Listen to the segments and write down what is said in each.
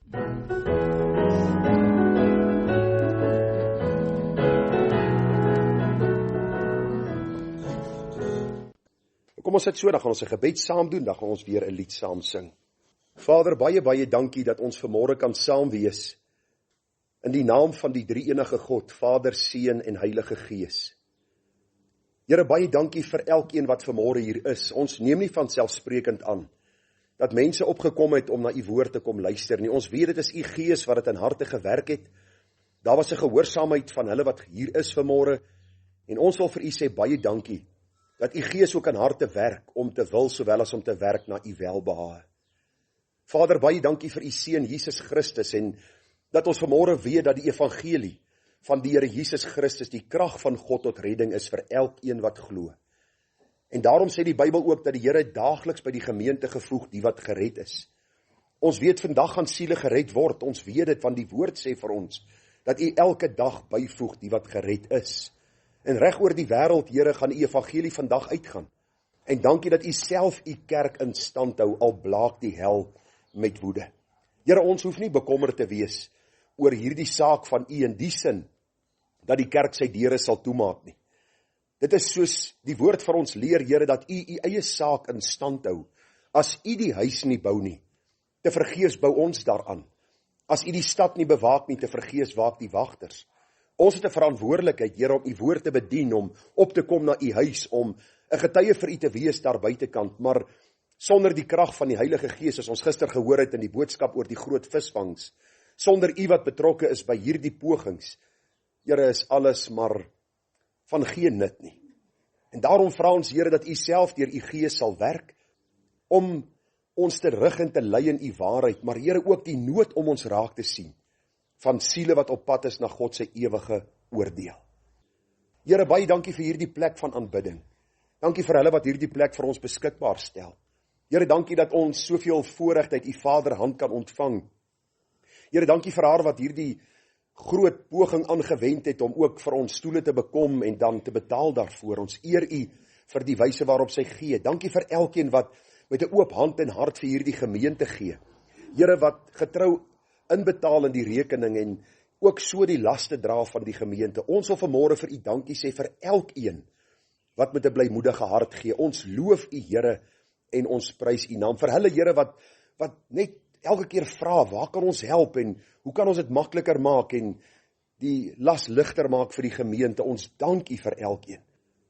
Kom ons sit so, dan gaan ons 'n gebed saam doen, dan gaan ons weer 'n lied saam sing. Vader, baie, baie dankie dat ons vanmôre kan saam wees in die naam van die drie-enige God, Vader, Seun en Heilige Gees. Here, baie dankie vir elkeen wat vanmôre hier is. Ons neem nie van selfsprekend aan dat mense opgekom het om na u woord te kom luister nie. Ons weet dit is u Gees wat dit in harte gewerk het. Daar was 'n gehoorsaamheid van hulle wat hier is vanmôre en ons wil vir u sê baie dankie dat u Gees ook in harte werk om te wil sowel as om te werk na u welbehae. Vader, baie dankie vir u Seun Jesus Christus en dat ons vanmôre weet dat die evangelie van die Here Jesus Christus die krag van God tot redding is vir elkeen wat glo. En daarom sê die Bybel ook dat die Here daagliks by die gemeente gevoeg die wat gered is. Ons weet vandag gaan siele gered word, ons weet dit want die woord sê vir ons dat u elke dag byvoeg die wat gered is. En reg oor die wêreld, Here, gaan die evangelie vandag uitgaan. En dankie dat u self u kerk in stand hou, al blaak die hel met woede. Here, ons hoef nie bekommerd te wees oor hierdie saak van u in die sin, dat die kerk sy deure sal toemaak nie. Dit is soos die woord vir ons leer, Here, dat u eie saak in stand hou. As u die huis nie bou nie, te vergeefs bou ons daaraan. As u die stad nie bewaak nie, te vergeefs waak die wagters. Ons het 'n verantwoordelikheid, Here, om u woord te bedien, om op te kom na u huis, om 'n getuie vir u te wees daar buitekant, maar sonder die krag van die Heilige Gees, as ons gister gehoor het in die boodskap oor die groot visvangs, sonder u wat betrokke is by hierdie pogings, Here, is alles maar van geen nut nie. En daarom vra ons, Here, dat u self deur u Gees sal werk, om ons te rig en te lei in u waarheid, maar Here, ook die nood om ons raak te sien, van siele wat op pad is na God se ewige oordeel. Here, baie dankie vir hierdie plek van aanbidding. Dankie vir hulle wat hierdie plek vir ons beskikbaar stel. Here, dankie dat ons soveel voorreg uit u Vaderhand kan ontvang. Here, dankie vir haar wat hierdie groot poging aangewend het om ook vir ons stoele te bekom en dan te betaal daarvoor. Ons eer u vir die wyse waarop sy gee. Dankie vir elkeen wat met 'n oop hand en hart vir hierdie gemeente gee. Here, wat getrou inbetaal in die rekening en ook so die laste dra van die gemeente. Ons wil vanmôre vir u dankie sê vir elkeen wat met 'n blymoedige hart gee. Ons loof u, Here, en ons prys u naam. Vir hulle, Here, wat net elke keer vra, waar kan ons help en hoe kan ons dit makliker maak en die las ligter maak vir die gemeente. Ons dank u vir elkeen.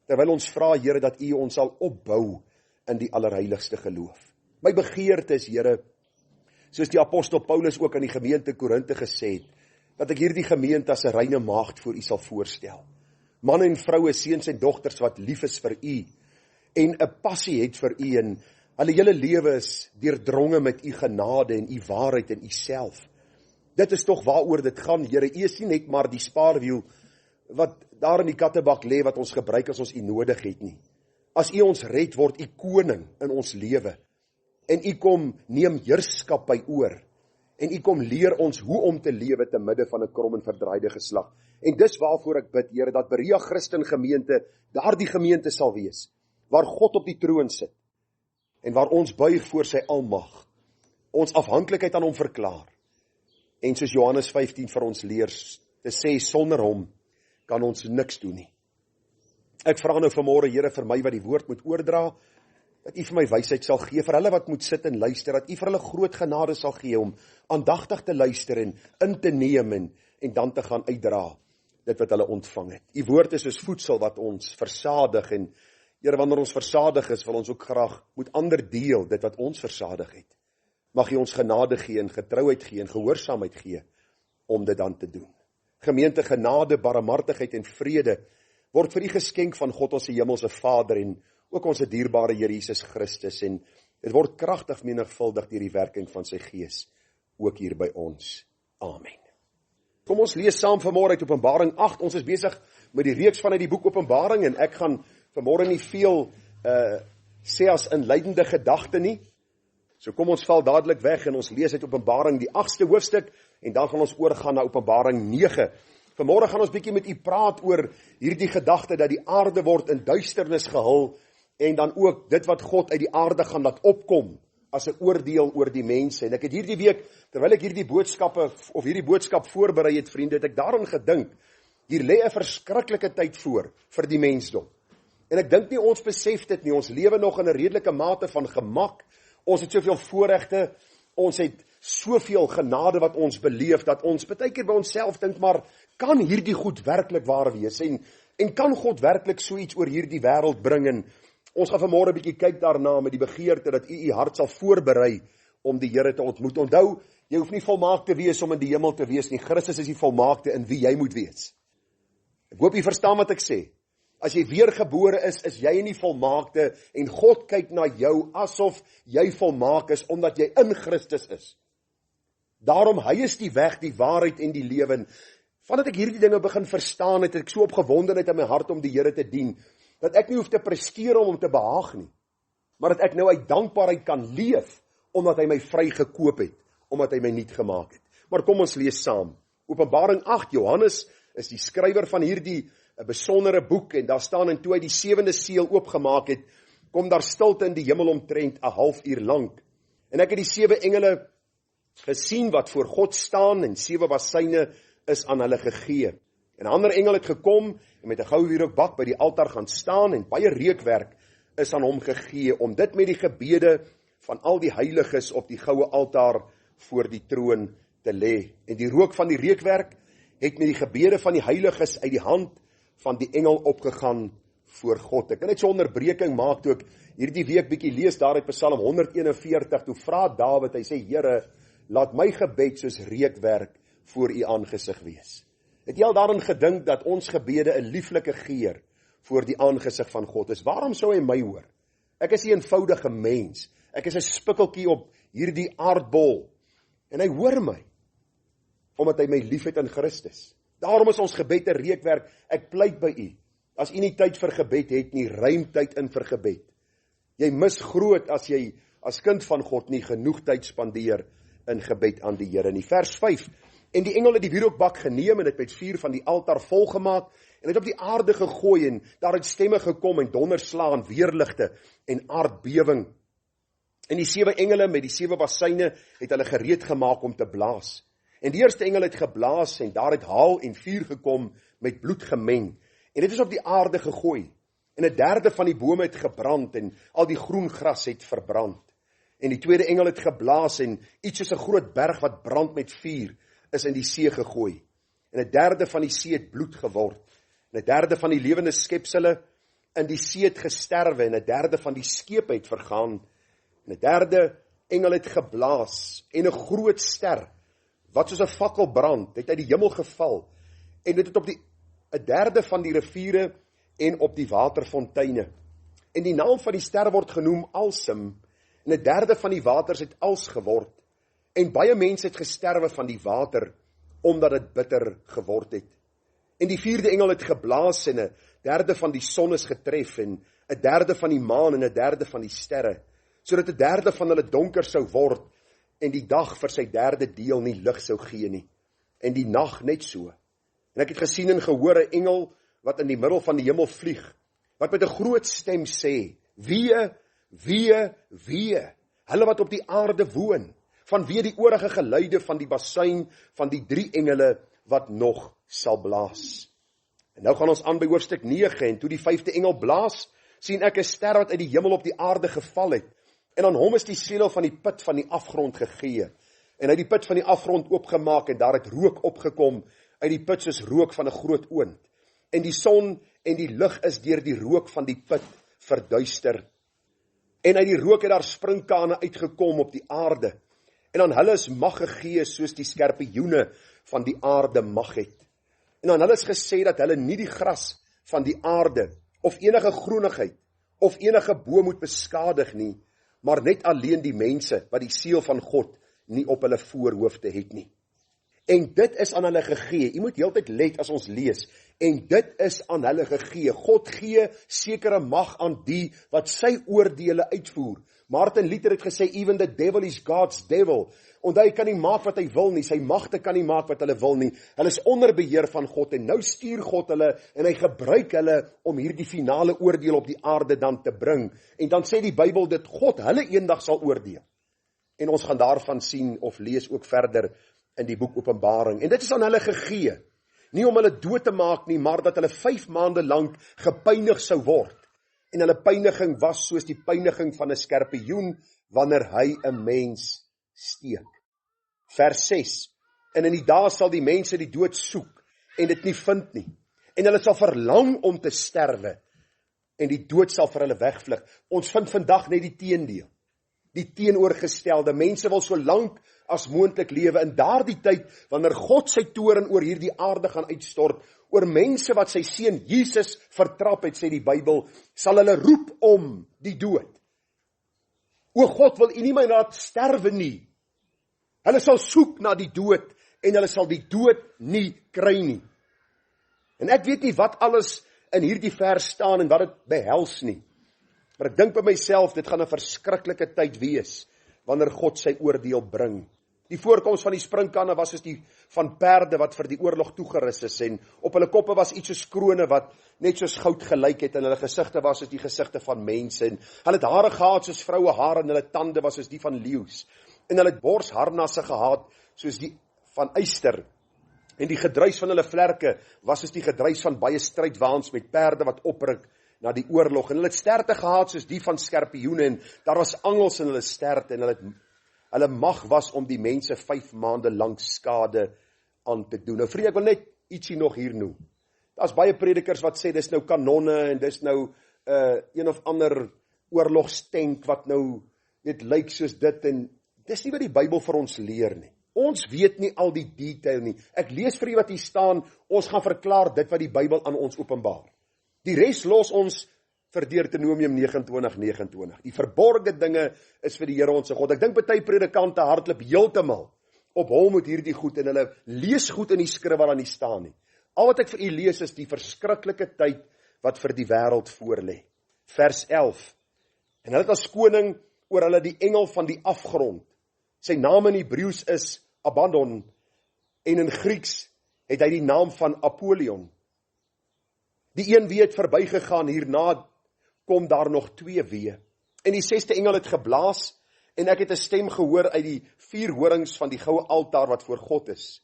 Terwyl ons vra, Here, dat u ons sal opbou in die allerheiligste geloof. My begeerte is, Here, soos die apostel Paulus ook aan die gemeente Korinthe gesê het, dat ek hierdie gemeente as 'n reine maagd voor u sal voorstel. Manne en vroue, seuns en dogters wat lief is vir u en 'n passie het vir u en hulle hele lewe is deurdronge met u genade en u waarheid en u self. Dit is tog waaroor dit gaan, Here. U is nie net maar die spaarwiel wat daar in die kattebak lê wat ons gebruik as ons u nodig het nie. As u ons red, word u koning in ons lewe. En u kom neem heerskappy oor. En u kom leer ons hoe om te lewe te midde van 'n krom en verdraaide geslag. En dis waarvoor ek bid, Here, dat Berea Christen gemeente daardie gemeente sal wees, waar God op die troon sit, en waar ons buig voor sy almag, ons afhanklikheid aan hom verklaar, en soos Johannes 15 vir ons leer, te sê, sonder hom kan ons niks doen nie. Ek vra nou vanmôre, Here, vir my wat die woord moet oordra, dat u vir my wysheid sal gee, vir hulle wat moet sit en luister, dat u vir hulle groot genade sal gee, om aandagtig te luister en in te neem en dan te gaan uitdra, dit wat hulle ontvang het. U woord is soos voedsel wat ons versadig, en Here, wanneer ons versadig is, wil ons ook graag moet ander deel, dit wat ons versadig het. Mag u ons genade gee en getrouheid gee en gehoorsaamheid gee, om dit dan te doen. Gemeente, genade, barmhartigheid en vrede, word vir u geskenk van God ons hemelse Vader, en ook ons dierbare Here Jesus Christus, en dit word kragtig menigvuldig deur die werking van sy Gees, ook hier by ons. Amen. Kom ons lees saam vanmôre uit Openbaring 8, ons is besig met die reeks vanuit die boek Openbaring, en ek gaan vanmôre nie veel sê as inleidende gedagte nie, so kom ons val dadelik weg, en ons lees uit Openbaring die 8ste hoofstuk, en dan gaan ons oorgaan na Openbaring 9, vanmôre gaan ons bietjie met u praat oor hierdie gedagte, dat die aarde word in duisternis gehul, en dan ook dit wat God uit die aarde gaan laat opkom, as 'n oordeel oor die mense. En ek het hierdie week, terwyl ek hierdie boodskap voorberei het, vriende, het ek daaraan gedink, hier lê 'n verskriklike tyd vir die mensdom. En ek dink nie ons besef dit nie, ons lewe nog in 'n redelike mate van gemak, ons het soveel voorregte, ons het soveel genade wat ons beleef, dat ons baie keer by onsself dink, maar kan hierdie goed werklik waar wees? En kan God werklik so iets oor hierdie wêreld bring? En ons gaan vanmôre 'n bietjie kyk daarna met die begeerte dat u hart sal voorberei om die Here te ontmoet. Onthou, jy hoef nie volmaak te wees om in die hemel te wees nie. Christus is die volmaakte in wie jy moet wees. Ek hoop jy verstaan wat ek sê. As jy weergebore is jy nie volmaakte en God kyk na jou asof jy volmaak is omdat jy in Christus is. Daarom, hy is die weg, die waarheid en die lewe. Vandat ek hierdie dinge begin verstaan het, ek so opgewondenheid in my hart om die Here te dien, dat ek nie hoef te presteer om hom te behaag nie, maar dat ek nou uit dankbaarheid kan leef, omdat hy my vry gekoop het, omdat hy my nuut gemaak het. Maar kom ons lees saam. Openbaring 8, Johannes is die skrywer van hierdie 'n besondere boek, en daar staan, en toe hy die 7de seël oopgemaak het, kom daar stilte in die hemel omtrent 'n halfuur lank. En ek het die 7 engele gesien wat voor God staan, en 7 basyne is aan hulle gegee. En 'n ander engel het gekom, en met 'n goue wierookbak by die altaar gaan staan, en baie reukwerk is aan hom gegee, om dit met die gebede van al die heiliges op die goue altaar voor die troon te lê. En die rook van die reukwerk het met die gebede van die heiliges uit die hand van die engel opgegaan voor God. Ek kan net so onderbreking maak toe ek hierdie week bietjie lees daar uit Psalm 141, toe vra Dawid, hy sê, Here, laat my gebed soos reukwerk voor u aangesig wees. Het jy al daarin gedink dat ons gebede 'n lieflike geur voor die aangesig van God is? Waarom sou hy my hoor? Ek is 'n eenvoudige mens. Ek is 'n spikkeltjie op hierdie aardbol. En hy hoor my, omdat hy my liefhet in Christus. Daarom is ons gebed 'n reukwerk. Ek pleit by u, as u nie tyd vir gebed het nie, ruim tyd in vir gebed. Jy mis groot as jy as kind van God nie genoeg tyd spandeer in gebed aan die Here nie. Vers 5, en die engel het die wierookbak geneem en het met vuur van die altaar volgemaak en het op die aarde gegooi en daar het stemme gekom en donderslae en weerligte en aardbewing. En die 7 engele met die 7 basyne het hulle gereed gemaak om te blaas. En die eerste engel het geblaas en daar het haal en vuur gekom met bloed gemeng. En dit is op die aarde gegooi. En 1/3 van die bome het gebrand en al die groen gras het verbrand. En die tweede engel het geblaas en iets soos 'n groot berg wat brand met vuur is in die see gegooi. En 1/3 van die see het bloed geword. En 1/3 van die lewende skepsele in die see het gesterwe en 1/3 van die skepe het vergaan. En 1/3 engel het geblaas en 'n groot ster wat soos 'n fakkel brand, het uit die hemel geval en dit het op die 1/3 van die riviere en op die waterfonteine. En die naam van die ster word genoem Alsim, en 1/3 van die waters het als geword, en baie mense het gesterwe van die water, omdat dit bitter geword het. En die 4de engel het geblaas, en 1/3 van die son is getref, en 1/3 van die maan, en 1/3 van die sterre, sodat 1/3 van hulle donker sou word, en die dag vir sy 1/3 deel nie lig sou gee nie, en die nag net so. En ek het gesien en gehoor 'n engel, wat in die middel van die hemel vlieg, wat met 'n groot stem sê, wee, wee, wee, hulle wat op die aarde woon, vanweë die orige geluide van die basuin van die 3 engele wat nog sal blaas. En nou gaan ons aan by hoofstuk 9, en toe die 5de engel blaas, sien ek 'n ster wat uit die hemel op die aarde geval het, en aan hom is die sleutel van die put van die afgrond gegee, en hy het die put van die afgrond oopgemaak, en daar het rook opgekom, uit die put soos rook van 'n groot oond, en die son en die lig is deur die rook van die put verduister, en uit die rook het daar sprinkane uitgekom op die aarde, en aan hulle is mag gegee soos die skorpioene van die aarde mag het. En aan hulle is gesê dat hulle nie die gras van die aarde, of enige groenigheid, of enige boom moet beskadig nie, maar net alleen die mense wat die seël van God nie op hulle voorhoofde het nie. En dit is aan hulle gegee. Jy moet heeltyd let as ons lees. En dit is aan hulle gegee. God gee sekere mag aan die wat sy oordeele uitvoer. Martin Luther het gesê, even the devil is God's devil. Onthou, hy kan nie maak wat hy wil nie. Sy magte kan nie maak wat hulle wil nie. Hulle is onder beheer van God en nou stuur God hulle en hy gebruik hulle om hierdie finale oordeel op die aarde dan te bring. En dan sê die Bybel dat God hulle eendag sal oordeel. En ons gaan daarvan sien of lees ook verder in die boek Openbaring. En dit is aan hulle gegee, nie om hulle dood te maak nie, maar dat hulle 5 maande lank gepynig sou word. En hulle pyniging was soos die pyniging van 'n skorpioen wanneer hy 'n mens steek. Vers 6. En in die dae sal die mense die dood soek en dit nie vind nie. En hulle sal verlang om te sterwe en die dood sal vir hulle wegvlug. Ons vind vandag net die teendeel. Die teenoorgestelde. Mense wil so lank as moontlik lewe in daardie tyd wanneer God sy toorn oor hierdie aarde gaan uitstort, oor mense wat sy seun Jesus vertrap het, sê die Bybel, sal hulle roep om die dood. O God, wil U nie my laat sterwe nie. Hulle sal soek na die dood en hulle sal die dood nie kry nie. En ek weet nie wat alles in hierdie vers staan en wat dit behels nie. Maar ek dink by myself, dit gaan 'n verskriklike tyd wees wanneer God sy oordeel bring. Die voorkoms van die springkanne was soos die van perde wat vir die oorlog toegerus is en op hulle koppe was iets soos krone wat net soos goud gelyk het en hulle gesigte was soos die gesigte van mense en hulle het hare gehad soos vroue hare en hulle tande was soos die van leeu's en hulle het borsharnasse gehad soos die van yster en die gedruis van hulle vlerke was soos die gedruis van baie strydwaans met perde wat opruk na die oorlog en hulle het sterte gehad soos die van skorpioene en daar was angels in hulle sterte en hulle mag was om die mense 5 maande lank skade aan te doen. Nou vriende, ek wil net ietsie nog hier noem. Daar's baie predikers wat sê dis nou kanonne en dis nou een of ander oorlogstank wat nou net lyk soos dit en dis nie wat die Bybel vir ons leer nie. Ons weet nie al die detail nie. Ek lees vir u wat hier staan, ons gaan verklaar dit wat die Bybel aan ons openbaar. Die res los ons vir Deuteronomium 29:29. Die verborgde dinge is vir die Here ons God. Ek dink baie predikante hardloop heeltemal op hom met hierdie goed en hulle lees goed in die skrif wat daar nie staan nie. Al wat ek vir u lees is die verskriklike tyd wat vir die wêreld voorlê. Vers 11. En hulle het as koning oor hulle die engel van die afgrond. Sy naam in Hebreëus is Abaddon en in Grieks het hy die naam van Apollyon. Die een wie het verbygegaan, hierna kom daar nog 2 wee. En die 6de engel het geblaas, en ek het 'n stem gehoor uit die 4 horings van die goue altaar wat voor God is.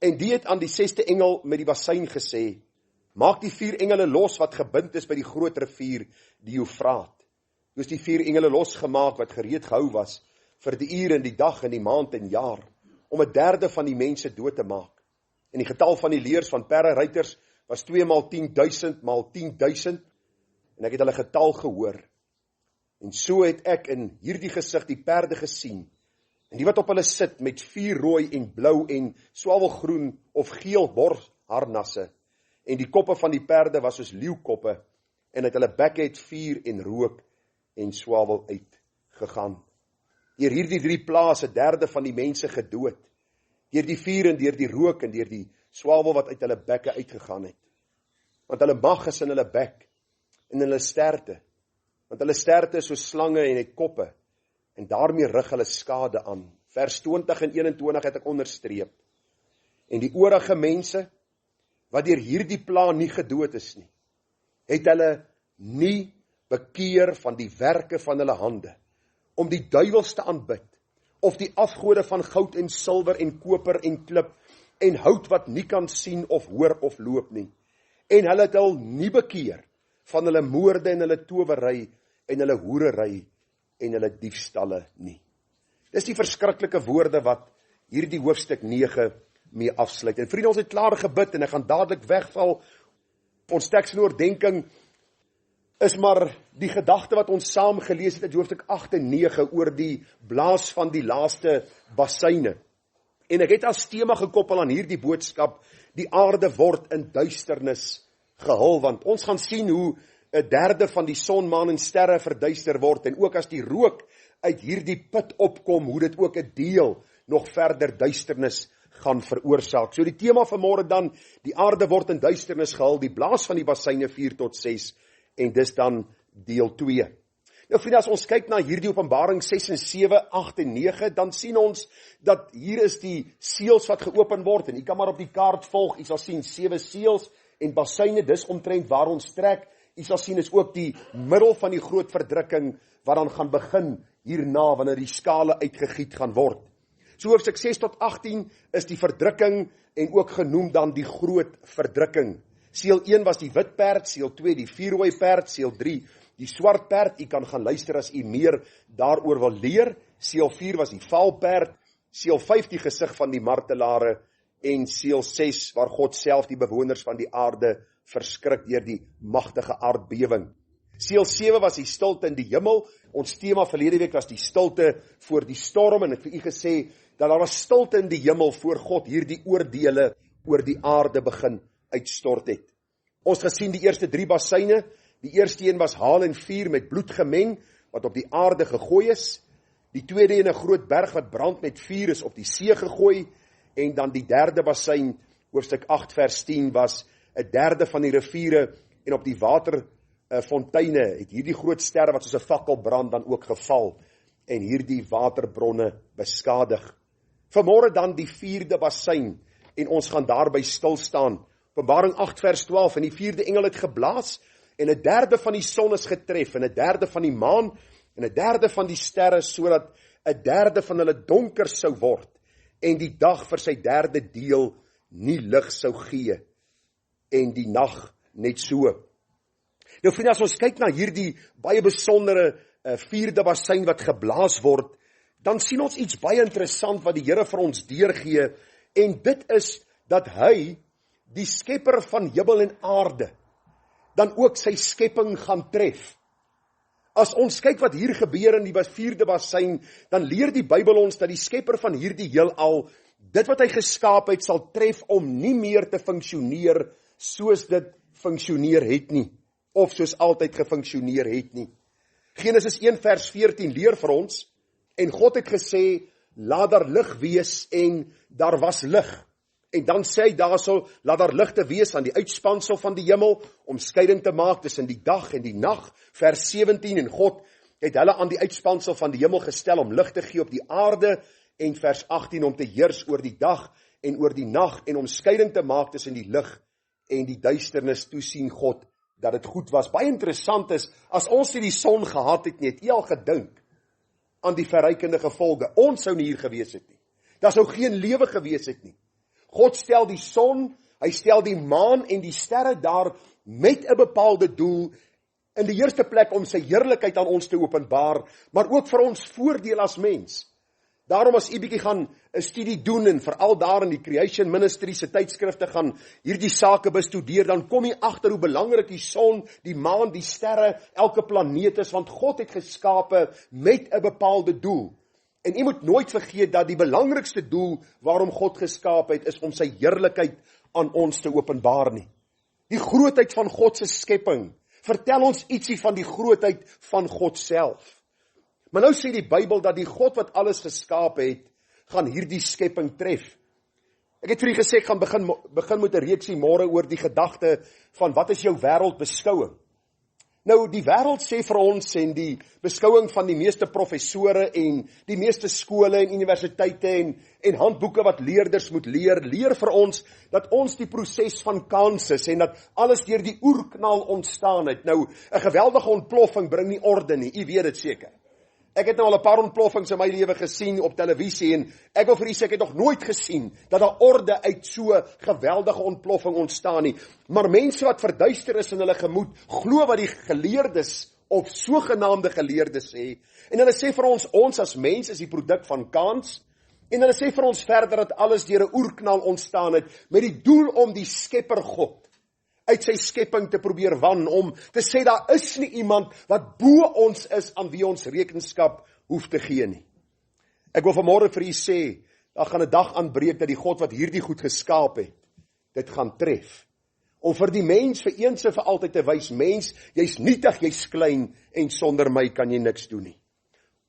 En die het aan die 6de engel met die bassein gesê, maak die 4 engele los wat gebind is by die groot rivier, die Eufraat. Dus die 4 engele losgemaak wat gereed gehou was, vir die uur en die dag en die maand en jaar, om 1/3 van die mense dood te maak. En die getal van die leers van perderuiters was 2 maal 10.000 maal 10.000, en ek het hulle getal gehoor. En so het ek in hierdie gesig die perde gesien, en die wat op hulle sit met 4 rooi en blou en swavelgroen of geel borsharnasse, en die koppe van die perde was soos leeukoppe, en uit hulle bekke het vuur en rook en swavel uitgegaan. Deur hierdie 3 plase 1/3 van die mense gedood, deur die vuur en deur die rook en deur die swavel wat uit hulle bekke uitgegaan het. Want hulle mag is in hulle bek en in hulle sterte, want hulle sterte is soos slange en het koppe, en daarmee rig hulle skade aan. Vers 20 en 21 het ek onderstreep. En die oorige mense, wat deur hierdie pla nie gedood is nie, het hulle nie bekeer van die werke van hulle hande, om die duiwels te aanbid, of die afgode van goud en silwer en koper en klip, en hout wat nie kan sien of hoor of loop nie. En hulle het hul nie bekeer van hulle moorde en hulle towery en hulle hoerery en hulle diefstalle nie. Dis die verskriklike woorde wat hierdie hoofstuk 9 mee afsluit. En vriende, ons het klaar gebid en ek gaan dadelik wegval. Ons teks en oordenking is maar die gedagte wat ons saam gelees het uit hoofstuk 8 en 9 oor die blaas van die laaste bassyne. En ek het as tema gekoppel aan hierdie boodskap, die aarde word in duisternis gehul, want ons gaan sien hoe 1/3 van die son, maan en sterre verduister word, en ook as die rook uit hierdie put opkom, hoe dit ook 'n deel nog verder duisternis gaan veroorsaak. So die tema vanmôre dan, die aarde word in duisternis gehul, die blaas van die bassyne 4 tot 6, en dis dan deel 2. Nou vriende, as ons kyk na hierdie Openbaring 6 en 7, 8 en 9, dan sien ons dat hier is die seels wat geopen word, en jy kan maar op die kaart volg, jy sal sien 7 seels en bassyne, dis omtrent waar ons trek. U sal sien is ook die middel van die groot verdrukking wat dan gaan begin hierna wanneer die skale uitgegiet gaan word. So hoofstuk 6 tot 18 is die verdrukking en ook genoem dan die groot verdrukking. Seël 1 was die wit perd, seël 2 die vuurrooi perd, seël 3 die swart perd. U kan gaan luister as u meer daaroor wil leer. Seël 4 was die valperd, seël 5 die gesig van die martelare en seël 6 waar God self die bewoners van die aarde verskrik deur die magtige aardbewing. Seël 7 was die stilte in die hemel. Ons tema verlede week was die stilte voor die storm en ek het vir u gesê dat daar was stilte in die hemel voor God hierdie oordeele oor die aarde begin uitstort het. Ons gesien die eerste 3 bassyne. Die eerste een was haal en vuur met bloed gemeng wat op die aarde gegooi is. Die tweede een 'n groot berg wat brand met vuur is op die see gegooi en dan die derde bassyn hoofstuk 8 vers 10 was 'n derde van die riviere en op die waterfonteine het hierdie groot sterre wat soos 'n fakkel brand dan ook geval en hierdie waterbronne beskadig. Vanmôre dan die 4de bassyn en ons gaan daarby stil staan. Openbaring 8 vers 12 en die 4de engel het geblaas en 'n derde van die son is getref en 'n derde van die maan en 'n derde van die sterre sodat 'n derde van hulle donker sou word en die dag vir sy derde deel nie lig sou gee en die nag net so. Nou vriende, as ons kyk na hierdie baie besondere 4de bassyn wat geblaas word, dan sien ons iets baie interessant wat die Here vir ons deurgee en dit is dat hy die skepper van hemel en aarde dan ook sy skepping gaan tref. As ons kyk wat hier gebeur in die 4de bassyn, dan leer die Bybel ons dat die skepper van hierdie heelal, dit wat hy geskaap het, sal tref om nie meer te funksioneer soos dit funksioneer het nie, of soos altyd gefunksioneer het nie. Genesis 1 vers 14 leer vir ons, en God het gesê, laat daar lig wees, en daar was lig. En dan sê hy daarso, laat daar ligte wees aan die uitspansel van die hemel, om skeiding te maak tussen die dag en die nag, vers 17, en God het hulle aan die uitspansel van die hemel gestel om lig te gee op die aarde, en vers 18, om te heers oor die dag en oor die nag, en om skeiding te maak tussen die lig en die duisternis, toe sien God dat dit goed was. Baie interessant is, as ons nie die son gehad het nie, het jy al gedink aan die verrykende gevolge. Ons sou nie hier gewees het nie. Daar sou geen lewe gewees het nie. God stel die son, hy stel die maan en die sterre daar met 'n bepaalde doel, in die eerste plek om sy heerlikheid aan ons te openbaar, maar ook vir ons voordeel as mens. Daarom as u bietjie gaan 'n studie doen en veral daar in die Creation Ministry se tydskrifte gaan hierdie sake bestudeer, dan kom jy agter hoe belangrik die son, die maan, die sterre, elke planeet is, want God het geskape met 'n bepaalde doel. En u moet nooit vergeet dat die belangrikste doel waarom God geskaap het, is om sy heerlikheid aan ons te openbaar nie. Die grootheid van God se skepping vertel ons ietsie van die grootheid van God self. Maar nou sê die Bybel dat die God wat alles geskaap het, gaan hierdie skepping tref. Ek het vir julle gesê, ek gaan begin met 'n reeksie môre oor die gedagte van wat is jou wêreldbeskouing. Nou, die wêreld sê vir ons en die beskouing van die meeste professore en die meeste skole en universiteite en handboeke wat leerders moet leer vir ons dat ons die proses van kans is en dat alles deur die oerknal ontstaan het. Nou, 'n geweldige ontploffing bring nie orde nie, u weet dit seker. Ek het nou al 'n paar ontploffings in my lewe gesien op televisie en ek wil vir u sê ek het nog nooit gesien dat daar orde uit so geweldige ontploffing ontstaan nie. Maar mense wat verduister is in hulle gemoed, glo wat die geleerdes of sogenaamde geleerdes sê. En hulle sê vir ons as mens is die produk van kans. En hulle sê vir ons verder dat alles deur 'n oerknal ontstaan het met die doel om die Skepper God uit sy skepping te probeer wan, om te sê daar is nie iemand wat bo ons is aan wie ons rekenskap hoef te gee nie. Ek wil vanmôre vir u sê, daar gaan 'n dag aanbreek dat die God wat hierdie goed geskaap het, dit gaan tref. Om vir die mens vir eens en vir altyd te wys, mens, jy's nietig, jy's klein en sonder my kan jy niks doen nie.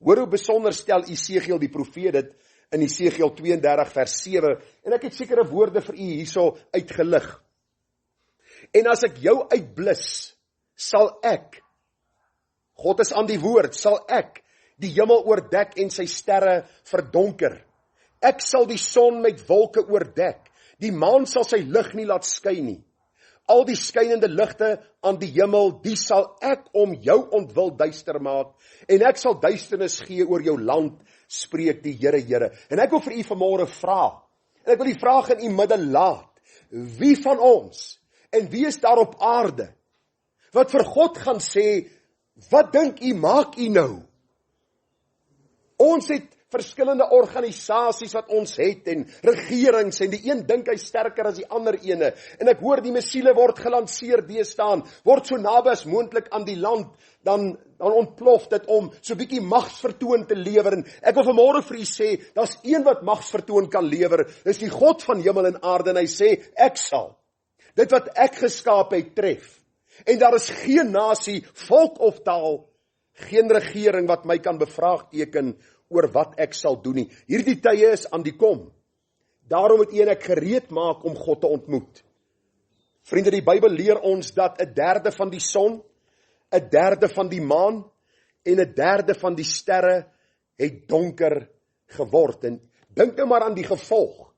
Hoor hoe besonder stel Esegiel die profeet dit in Esegiel 32 vers 7 en ek het sekere woorde vir u hierso uitgelig. En as ek jou uitblus, sal ek, God is aan die woord, sal ek die hemel oordek en sy sterre verdonker. Ek sal die son met wolke oordek, die maan sal sy lig nie laat skyn nie. al die skynende ligte aan die hemel, die sal ek om jou ontwil duister maak, en ek sal duisternis gee oor jou land, spreek die Here, Here. En ek wil vir u vanmôre vra, en ek wil die vraag in u midde laat, wie van ons, en wie is daar op aarde, wat vir God gaan sê, wat dink u, maak u nou? Ons het verskillende organisasies wat ons het, en regerings, en die een dink hy sterker as die ander ene, en ek hoor die missiele word gelanseer deesdae, word so naby as moontlik aan die land, dan ontplof dit om so bietjie magsvertoon te lewer, en ek wil vanmôre vir u sê, daar's een wat magsvertoon kan lewer, dis die God van hemel en aarde, en hy sê, ek sal dit wat ek geskaap het tref, en daar is geen nasie, volk of taal, geen regering wat my kan bevraagteken oor wat ek sal doen nie. Hierdie tye is aan die kom. Daarom moet u en ek gereed maak om God te ontmoet. Vriende, die Bybel leer ons dat 1/3 van die son, 1/3 van die maan en 1/3 van die sterre het donker geword. En dink nou maar aan die gevolg.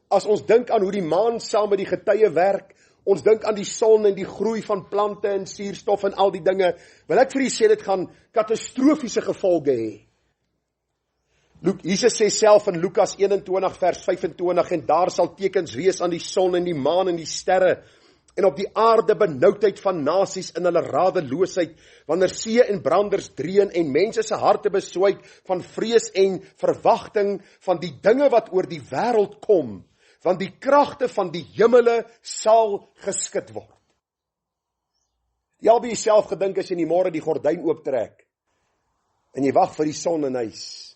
As ons dink aan hoe die maan saam met die getye werk, ons dink aan die son en die groei van plante en suurstof en al die dinge, wil ek vir u sê, dit gaan katastrofiese gevolge hê. Jesus sê self in Lukas 21 vers 25, en daar sal tekens wees aan die son en die maan en die sterre, en op die aarde benoudheid van nasies in hulle radeloosheid, wanneer see en branders dreun en mense se harte beswyk van vrees en verwagting van die dinge wat oor die wêreld kom, want die kragte van die hemele sal geskit word. Jy al by jouself gedink as jy in die môre die gordyn ooptrek, en jy wag vir die son en hy's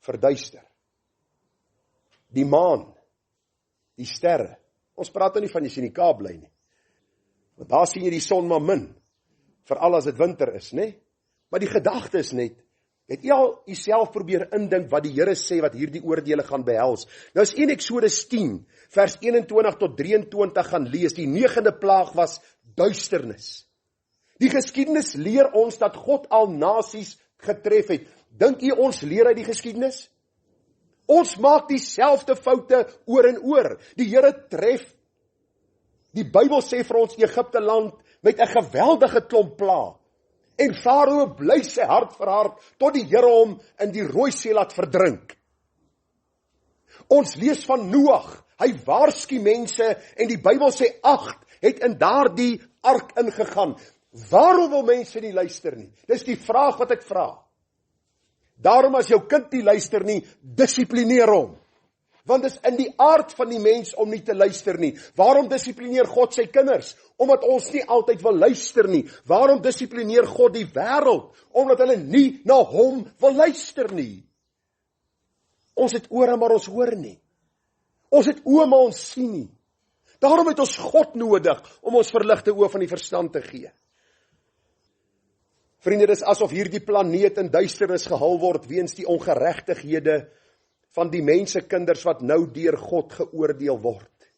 verduister. Die maan, die sterre, ons praat nou nie van jy sien die Kaap bly nie, want daar sien jy die son maar min, veral as dit winter is, né? Maar die gedagte is net, het jy al jouself probeer indink wat die Here sê, wat hierdie oordeele gaan behels? Nou as in Eksodus 10, vers 21 tot 23 gaan lees, die 9de plaag was duisternis. Die geskiedenis leer ons dat God al nasies getref het. Dink jy ons leer uit die geskiedenis? Ons maak dieselfde foute oor en oor. Die Here tref, die Bybel sê vir ons, Egipte land met 'n geweldige klomp pla. En Farao bly sy hart verhard, tot die Here hom in die Rooi See laat verdrink. Ons lees van Noag, hy waarsku mense, en die Bybel sê 8 het in daardie ark ingegaan. Waarom wil mense nie luister nie? Dis die vraag wat ek vra. Daarom as jou kind nie luister nie, dissiplineer hom. Want dis in die aard van die mens om nie te luister nie. Waarom dissiplineer God sy kinders? Omdat ons nie altyd wil luister nie. Waarom dissiplineer God die wêreld? Omdat hulle nie na hom wil luister nie. Ons het ore, maar ons hoor nie. Ons het oë, maar ons sien nie. Daarom het ons God nodig om ons verligte oë van die verstand te gee. Vriende, dis asof hierdie planeet in duisternis gehul word weens die ongeregtighede van die mensekinders wat nou deur God geoordeel word.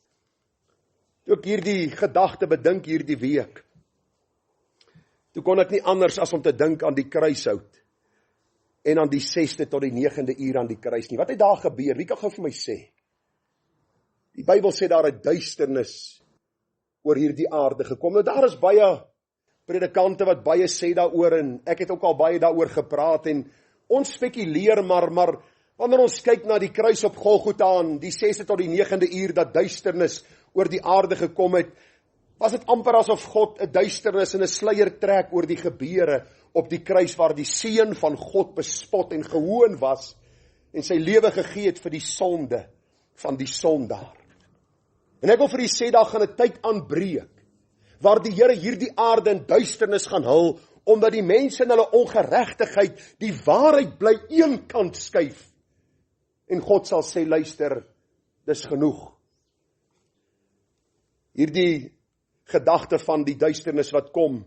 Toe ek hierdie gedagte bedink hierdie week, toe kon ek nie anders as om te dink aan die kruishout en aan die 6de tot die 9de uur aan die kruis nie. Wat het daar gebeur? Wie kan gou vir my sê? Die Bybel sê daar het duisternis oor hierdie aarde gekom. Nou daar is baie predikante wat baie sê daaroor, en ek het ook al baie daaroor gepraat, en ons spekuleer maar wanneer ons kyk na die kruis op Golgotha aan, die 6de tot die 9de uur dat duisternis oor die aarde gekom het, was dit amper asof God 'n duisternis en 'n sluier trek oor die gebeure op die kruis, waar die seun van God bespot en gehoon was, en sy lewe gegee het vir die sonde van die sondaar. En ek wil vir u sê, daar gaan 'n tyd aanbreek, waar die Here hierdie aarde in duisternis gaan hul, omdat die mense in hulle ongeregtigheid die waarheid bly een kant skuif, en God sal sê, luister, dis genoeg. Hierdie gedagte van die duisternis wat kom,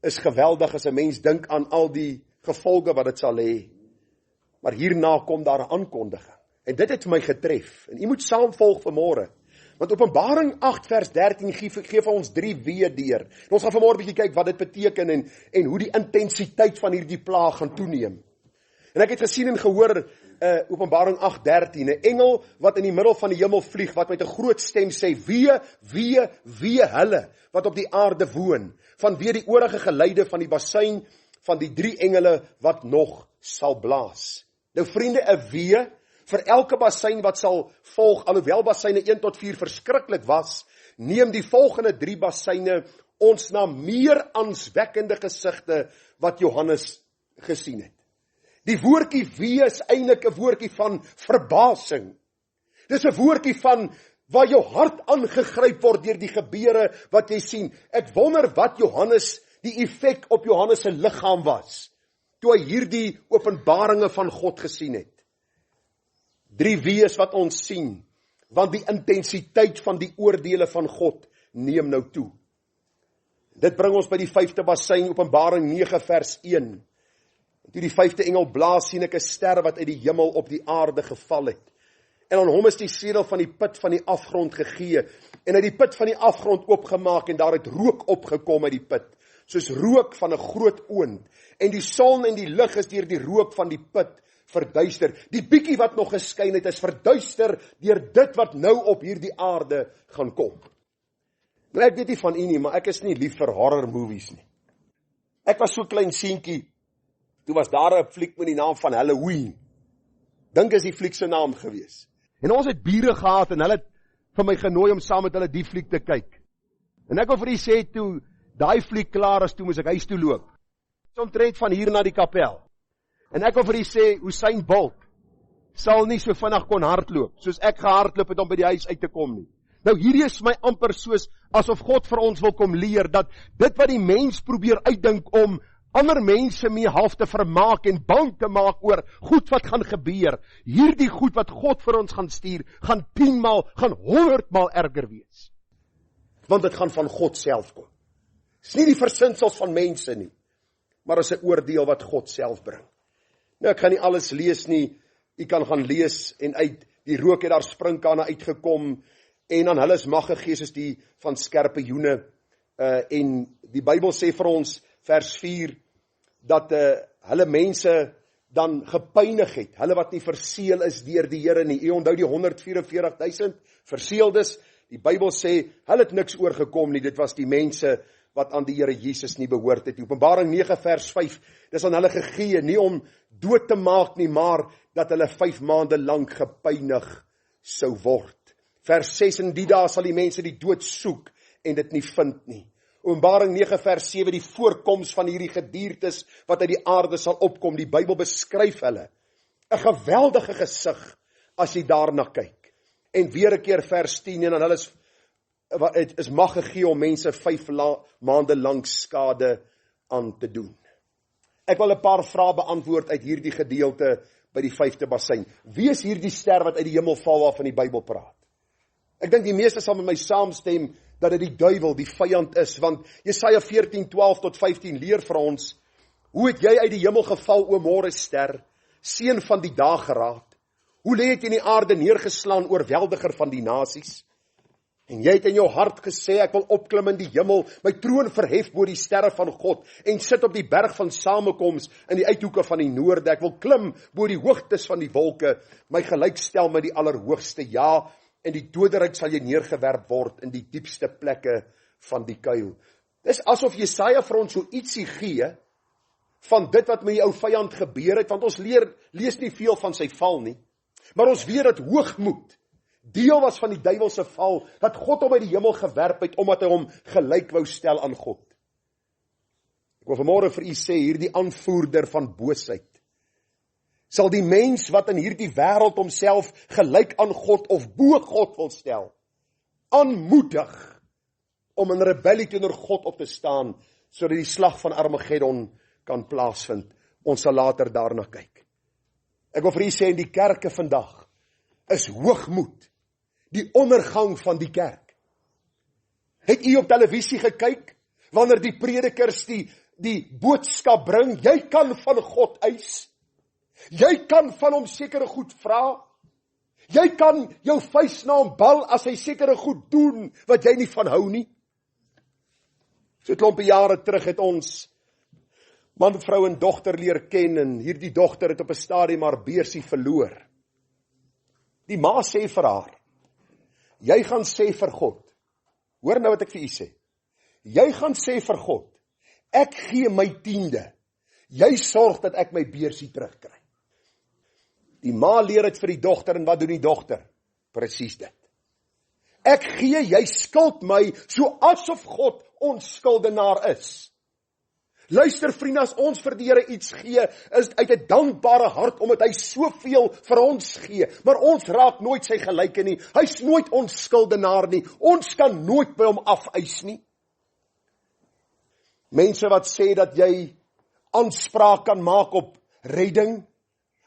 is geweldig as 'n mens dink aan al die gevolge wat dit sal hê. Maar hierna kom daar 'n aankondiging, en dit het my getref, en u moet saamvolg vanmôre. Want Openbaring 8 vers 13 gee vir ons 3 weë deur. En ons gaan vanmôre 'n bietjie kyk wat dit beteken en hoe die intensiteit van hierdie plaag gaan toeneem. En ek het gesien en gehoor Openbaring 8:13, 'n engel wat in die middel van die hemel vlieg, wat met 'n groot stem sê, wee hulle wat op die aarde woon, vanweë die oorige geluide van die basuin van die 3 engele wat nog sal blaas. Nou vriende, 'n wee vir elke basuin wat sal volg, alhoewel basuine 1 tot 4 verskriklik was, neem die volgende 3 basuine ons na meer aanswekkende gesigte wat Johannes gesien het. Die woordjie wee is eintlik 'n woordjie van verbasing. Dis 'n woordjie van waar jou hart aangegryp word deur die gebeure wat jy sien. Ek wonder wat die effek op Johannes se liggaam was, toe hy hierdie openbaringe van God gesien het. 3 wees wat ons sien, want die intensiteit van die oordeele van God neem nou toe. Dit bring ons by die 5de basuin, Openbaring 9 vers 1. Toe die 5de engel blaas, sien ek 'n ster wat uit die hemel op die aarde geval het. En aan hom is die sedel van die put van die afgrond gegee, en hy het die put van die afgrond oopgemaak, en daar het rook opgekom uit die put, soos rook van 'n groot oond, en die son en die lig is deur die rook van die put verduister. Die bietjie wat nog geskyn het, is verduister deur dit wat nou op hierdie aarde gaan kom. Nou ek weet nie van u nie, maar ek is nie lief vir horror movies nie. Ek was so klein seentjie, toe was daar 'n fliek met die naam van Halloween. Dink is die fliek se naam gewees. En ons het bure gehad en hulle het vir my genooi om saam met hulle die fliek te kyk. En ek wil vir u sê, toe daai fliek klaar is, toe moes ek huis toe loop. Omtrent van hier na die kapel. En ek wil vir u sê, Usain Bolt sal nie so vinnig kon hardloop, soos ek gehardloop het om by die huis uit te kom nie. Nou hierdie is my amper soos, asof God vir ons wil kom leer, dat dit wat die mens probeer uitdink om ander mense mee half te vermaak en bang te maak oor goed wat gaan gebeur, hierdie goed wat God vir ons gaan stuur, gaan 10 maal, gaan 100 maal erger wees. Want dit gaan van God self kom. Dit is nie die versinsels van mense nie, maar is 'n oordeel wat God self bring. Nou ek gaan nie alles lees nie, u kan gaan lees, en uit die rook het daar sprinkane uitgekom, en aan hulle is mag gegee soos die van skerpe joene, en die Bybel sê vir ons, vers 4, dat hulle mense dan gepynig het, hulle wat nie verseël is deur die Here nie. U onthou die 144.000 verseeldes, die Bybel sê, hulle het niks oorgekom nie, dit was die mense wat aan die Here Jesus nie behoort het. Openbaring 9 vers 5, dis aan hulle gegee, nie om dood te maak nie, maar dat hulle 5 maande lank gepynig sou word. Vers 6, in die dae sal die mense die dood soek en dit nie vind nie. Openbaring 9 vers 7, die voorkoms van hierdie gediertes wat uit die aarde sal opkom, die Bybel beskryf hulle. 'n geweldige gesig as jy daarna kyk. En weer 'n keer vers 10, en aan hulle is mag gegee om mense 5 maande lank skade aan te doen. Ek wil 'n paar vrae beantwoord uit hierdie gedeelte by die 5de basuin. Wie is hierdie ster wat uit die hemel val waarvan die Bybel praat? Ek dink die meeste sal met my saamstem dat dit die duiwel, die vyand is, want Jesaja 14:12 tot 15 leer vir ons, hoe het jy uit die hemel geval, o môrester, seun van die dageraad? Hoe lê jy in die aarde neergeslaan, oorweldiger van die nasies? En jy het in jou hart gesê, ek wil opklim in die hemel, my troon verhef bo die sterre van God, en sit op die berg van samekoms in die uithoeke van die noorde. Ek wil klim bo die hoogtes van die wolke, my gelykstel met die allerhoogste, ja, en die doderyk sal jy neergewerp word in die diepste plekke van die kuil. Dis asof Jesaja vir ons so ietsie gee van dit wat met die ou vyand gebeur het, want ons lees nie veel van sy val nie, maar ons weet dat hoogmoed deel was van die duiwelse val, dat God hom uit die hemel gewerp het, omdat hy hom gelyk wou stel aan God. Ek wil vanmôre vir u sê, hierdie aanvoerder van boosheid, sal die mens wat in hierdie wêreld homself gelyk aan God of bo God wil stel, aanmoedig om in rebellie teenoor God op te staan, sodat die slag van Armageddon kan plaasvind. Ons sal later daarna kyk. Ek wil vir u sê, in die kerke vandag is hoogmoed die ondergang van die kerk. Het u op televisie gekyk, wanneer die predikers die boodskap bring, jy kan van God eis, jy kan van hom sekere goed vra, jy kan jou vuis na hom bal as hy sekere goed doen, wat jy nie van hou nie. So 'n klompie jare terug het ons man, vrou en dogter leer ken, en hierdie dogter het op 'n stadium haar beursie verloor. Die ma sê vir haar, jy gaan sê vir God, hoor nou wat ek vir u sê, jy gaan sê vir God, ek gee my 10de, jy sorg dat ek my beursie terugkry. Die ma leer dit vir die dogter, en wat doen die dogter? Presies dit. Ek gee, jy skuld my, so asof God ons skuldenaar is. Luister vriende, as ons vir die Here iets gee, is uit 'n dankbare hart, omdat hy soveel vir ons gee, maar ons raak nooit sy gelyke nie, hy's nooit ons skuldenaar nie, ons kan nooit by hom afeis nie. Mense wat sê dat jy aanspraak kan maak op redding,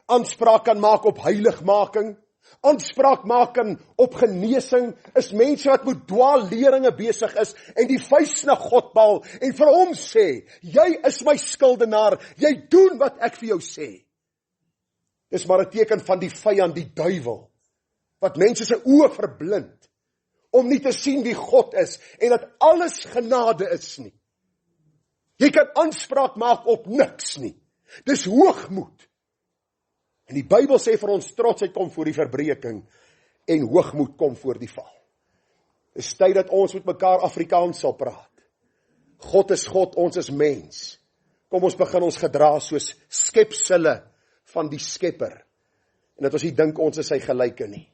aanspraak kan maak op heiligmaking, aanspraak maak op genesing, is mense wat met dwaalleringe besig is, en die vuis na God bal, en vir hom sê, jy is my skuldenaar, jy doen wat ek vir jou sê. Dis maar 'n teken van die vyand, die duiwel, wat mense se oë verblind, om nie te sien wie God is, en dat alles genade is nie. Jy kan aanspraak maak op niks nie. Dis hoogmoed. En die Bybel sê vir ons, trotsheid kom voor die verbreeking, en hoogmoed kom voor die val. Dis tyd dat ons met mekaar Afrikaans sal praat. God is God, ons is mens. Kom ons begin ons gedra soos skepsele van die Skepper, en dat ons nie dink ons is sy gelyke nie.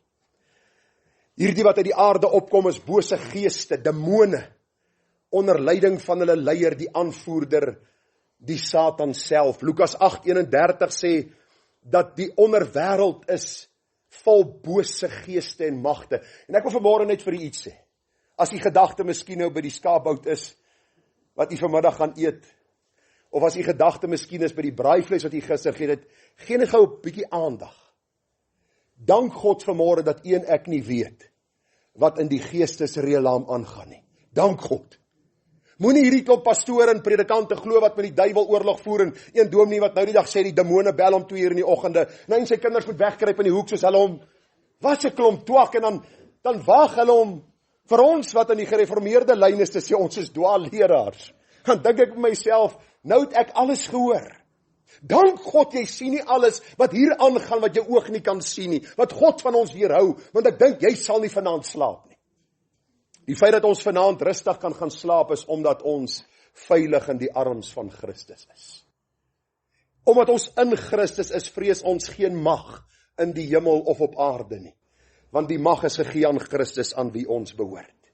Hierdie wat uit die aarde opkom is bose geeste, demone, onder leiding van hulle leier, die aanvoerder, die Satan self. Lukas 8:31 sê, dat die onderwêreld is vol bose geeste en magte. En ek wil vanmôre net vir u iets sê. As die gedagte miskien nou by die skaapbout is, wat u vanmiddag gaan eet, of as die gedagte miskien is by die braaivleis wat u gister gegee het, gee net gou 'n bietjie aandag. Dank God vanmôre dat u en ek nie weet, wat in die geestesreëlaam aangaan nie. Dank God. Moenie hierdie klop pastore en predikante glo wat met die duiwel oorlog voer, en een dominee wat nou die dag sê die demone bel om 2 uur in die oggende, nou en sy kinders moet wegkruip in die hoek soos hulle hom, wat 'n klomp twak, en dan waag hulle om vir ons wat in die gereformeerde lyn is te sê ons is dwaalleraars. Dan dink ek vir myself, nou het ek alles gehoor. Dank God jy sien nie alles wat hier aangaan wat jou oog nie kan sien nie, wat God van ons weerhou, want ek dink jy sal nie vanaand slaap nie. Die feit dat ons vanaand rustig kan gaan slaap is omdat ons veilig in die arms van Christus is. Omdat ons in Christus is, vrees ons geen mag in die hemel of op aarde nie. Want die mag is gegee aan Christus aan wie ons behoort.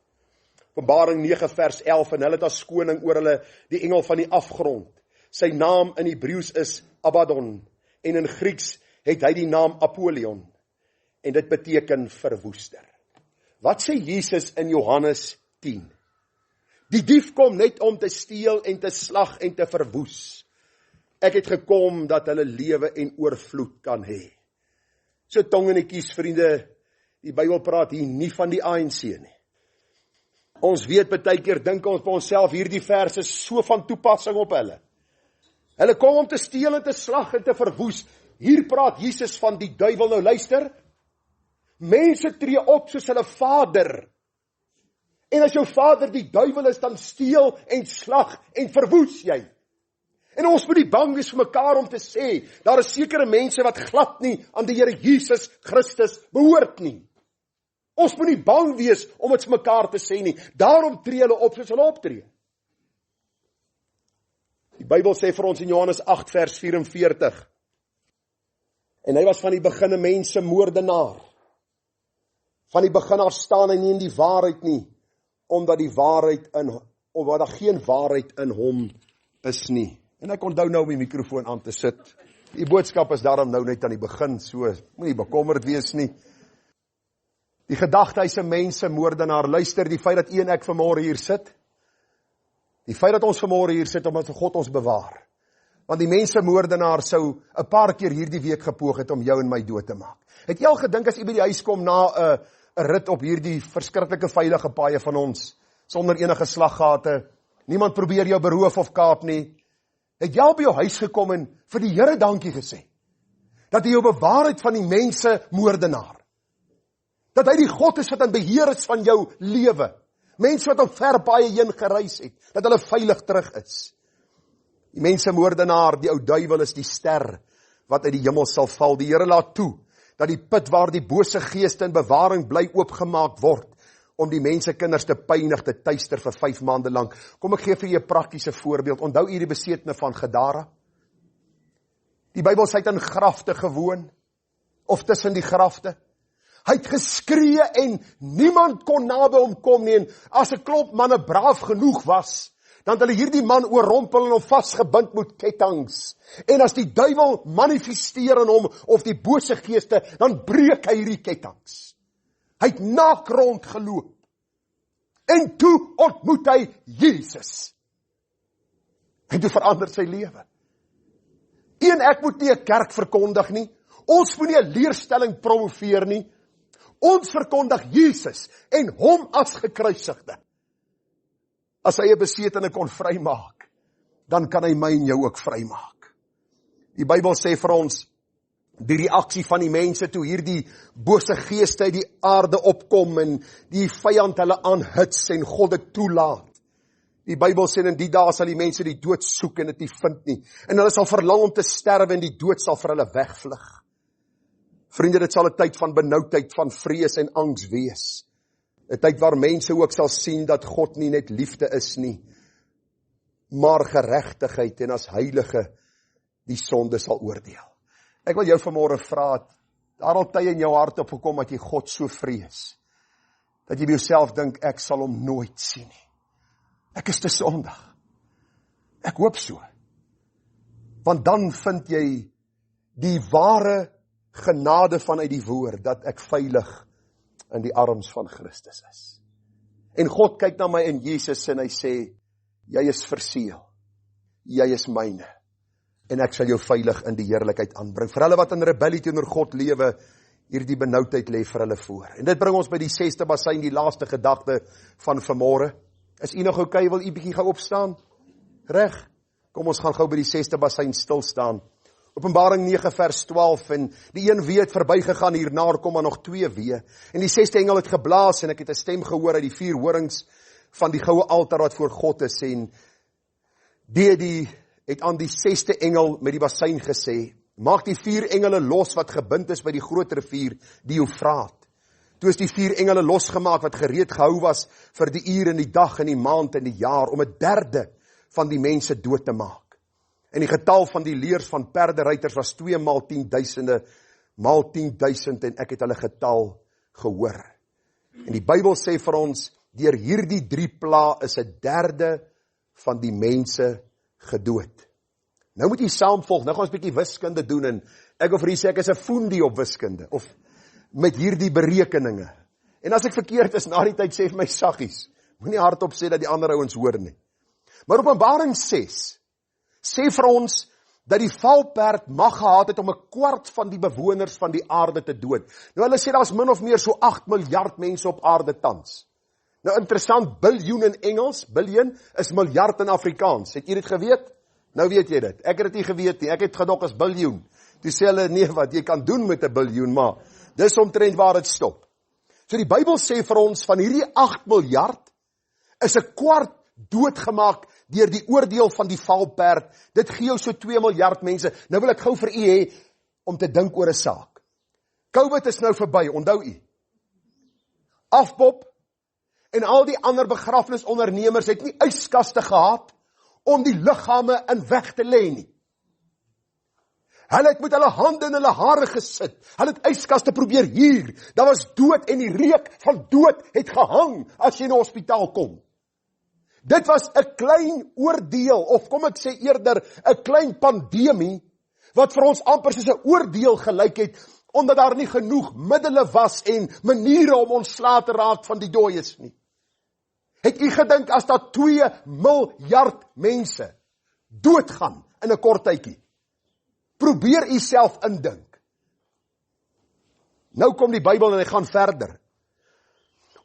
Openbaring 9 vers 11, en hulle het as koning oor hulle die engel van die afgrond. Sy naam in Hebreëus is Abaddon, en in Grieks het hy die naam Apollyon, en dit beteken verwoester. Wat sê Jesus in Johannes 10? Die dief kom net om te steel en te slag en te verwoes. Ek het gekom dat hulle lewe en oorvloed kan hê. So tongenetjies, vriende, die Bybel praat hier nie van die ANC nie. Ons weet baie keer, dink ons by onsself, hierdie vers is so van toepassing op hulle. Hulle kom om te steel en te slag en te verwoes. Hier praat Jesus van die duiwel. Nou luister, mense tree op soos hulle vader. En as jou vader die duiwel is, dan steel en slag en verwoes jy. En ons moet nie bang wees vir mekaar om te sê, daar is sekere mense wat glad nie aan die Here Jesus Christus behoort nie. Ons moet nie bang wees om dit vir mekaar te sê nie. Daarom tree hulle op soos hulle optree. Die Bybel sê vir ons in Johannes 8 vers 44, en hy was van die begin 'n mensemoordenaar. Van die begin af staan hy nie in die waarheid nie, omdat daar geen waarheid in hom is nie. En ek onthou nou om die mikrofoon aan te sit. Die boodskap is daarom nou net aan die begin, so moenie bekommerd wees nie. Die gedagte hy's 'n mensemoordenaar. Luister, die feit dat u en ek vanmôre hier sit, die feit dat ons vanmôre hier sit, omdat God ons bewaar. Want die mensemoordenaar sou 'n paar keer hierdie week gepoog het om jou en my dood te maak. Het jy al gedink as jy by die huis kom na 'n rit op hierdie verskriklike veilige paaie van ons, sonder enige slaggate, niemand probeer jou beroof of kaap nie, het jy al by jou huis gekom en vir die Here dankie gesê, dat hy jou bewaar het van die mensemoordenaar, dat hy die God is wat in beheer is van jou lewe, mense wat op ver paaie heen gereis het, dat hulle veilig terug is. Die mensemoordenaar, die ou duiwel is die ster wat uit die hemel sal val. Die Here laat toe dat die put waar die bose geeste in bewaring bly oopgemaak word om die mensekinders te pynig, te tuister vir 5 maande lank. Kom ek gee vir julle 'n praktiese voorbeeld. Onthou u die besetene van Gadara? Die Bybel sê hy het in grafte gewoon, of tussen die grafte. Hy het geskree en niemand kon naby hom kom nie. En as 'n klomp manne braaf genoeg was, dan het hulle hierdie man oorrompel en hom vasgebind met kettinge. En as die duiwel manifesteer in hom, of die bose geeste, dan breek hy hierdie kettinge. Hy het naak rondgeloop. En toe ontmoet hy Jesus. En toe verander sy lewe. Ek moet nie 'n kerk verkondig nie. Ons moet nie 'n leerstelling promoveer nie. Ons verkondig Jesus en hom as gekruisigde. As hy 'n besetene kon vrymaak, dan kan hy my en jou ook vrymaak. Die Bybel sê vir ons, die reaksie van die mense toe hierdie bose geeste uit die aarde opkom en die vyand hulle aanhits en God dit toelaat. Die Bybel sê in die dae sal die mense die dood soek en dit nie vind nie. En hulle sal verlang om te sterwe en die dood sal vir hulle wegvlug. Vriende, dit sal 'n tyd van benoudheid, van vrees en angs wees. 'n Tyd waar mense ook sal sien dat God nie net liefde is nie, maar geregtigheid en as heilige die sonde sal oordeel. Ek wil jou vanmôre vra, daar al tye in jou hart opgekom dat jy God so vrees, dat jy by jouself dink, ek sal hom nooit sien nie. Ek is te sondig. Ek hoop so. Want dan vind jy die ware genade vanuit die woord, dat ek veilig in die arms van Christus is. En God kyk na my in Jesus en hy sê, jy is verseël, jy is myne, en ek sal jou veilig in die heerlikheid aanbring. Vir hulle wat in rebellie teenoor God lewe, hierdie benoudheid lê vir hulle voor. En dit bring ons by die 6de basyn, die laaste gedagte van vanmôre. Is u nog okay, wil u bietjie gou opstaan? Reg? Kom ons gaan gou by die 6de basyn stil staan. Openbaring 9 vers 12, en die een wee het verbygegaan, hierna kom maar nog 2 wee. En die 6de engel het geblaas, en ek het 'n stem gehoor uit die 4 horings van die goue altaar wat voor God is, en die het aan die 6de engel met die basyn gesê, maak die 4 engele los wat gebind is by die groot rivier, die Eufraat. Toe is die 4 engele losgemaak wat gereed gehou was vir die uur en die dag en die maand en die jaar, om 1/3 van die mense dood te maak. En die getal van die leers van perderuiters was 2 maal 10.000 maal 10.000, en ek het hulle getal gehoor. En die Bybel sê vir ons, deur hierdie 3 pla is 1/3 van die mense gedood. Nou moet jy saamvolg, nou gaan ons 'n bietjie wiskunde doen, en ek wil vir u sê, ek is 'n foendie op wiskunde, of met hierdie berekeninge. En as ek verkeerd is, na die tyd sê vir my saggies, moenie hardop sê dat die ander ouens hoor nie. Maar Openbaring 6 sê vir ons, dat die valperd mag gehad het om 1/4 van die bewoners van die aarde te dood. Nou hulle sê, daar is min of meer so 8 miljard mense op aarde tans. Nou interessant, biljoen in Engels, biljoen is miljard in Afrikaans. Het jy dit geweet? Nou weet jy dit. Ek het dit nie geweet nie, ek het gedog as biljoen. Toe sê hulle, nee, wat jy kan doen met 'n biljoen, maar dis omtrent waar dit stop. So die Bybel sê vir ons, van hierdie 8 miljard, is 1/4 doodgemaak deur die oordeel van die valperd. Dit gee jou so 2 miljard mense. Nou wil ek gou vir u hê, om te dink oor 'n saak. COVID is nou verby, onthou u. Afpop, en al die ander begrafnisondernemers het nie yskaste gehad, om die liggame in weg te lê nie. Hulle het met hulle hande in hulle hare gesit. Hulle het yskaste probeer hier. Daar was dood en die reuk van dood het gehang as jy in 'n hospitaal kom. Dit was 'n klein oordeel, of kom ek sê eerder 'n klein pandemie, wat vir ons amper soos 'n oordeel gelyk het, omdat daar nie genoeg middele was en maniere om ontslae te raak van die dooies nie. Het u gedink as daar 2 miljard mense doodgaan in 'n kort tydjie? Probeer u self indink. Nou kom die Bybel en hy gaan verder.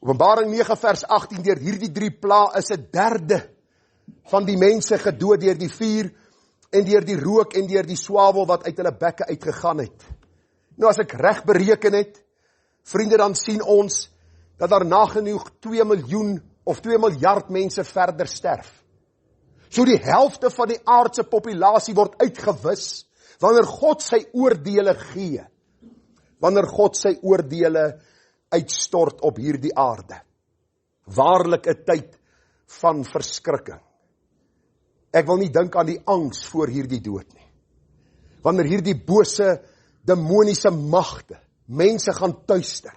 Openbaring 9 vers 18, deur hierdie 3 pla is 1/3 van die mense gedood deur die vuur en deur die rook en deur die swawel wat uit hulle bekke uitgegaan het. Nou as ek reg bereken het, vriende, dan sien ons dat daar nagenoeg 2 miljoen of 2 miljard mense verder sterf. So die helfte van die aardse populasie word uitgewis, wanneer God sy oordeele gee. Wanneer God sy oordeele uitstort op hierdie aarde. Waarlik 'n tyd van verskrikking. Ek wil nie dink aan die angs voor hierdie dood nie. Wanneer hierdie bose, demoniese magte, mense gaan tuister.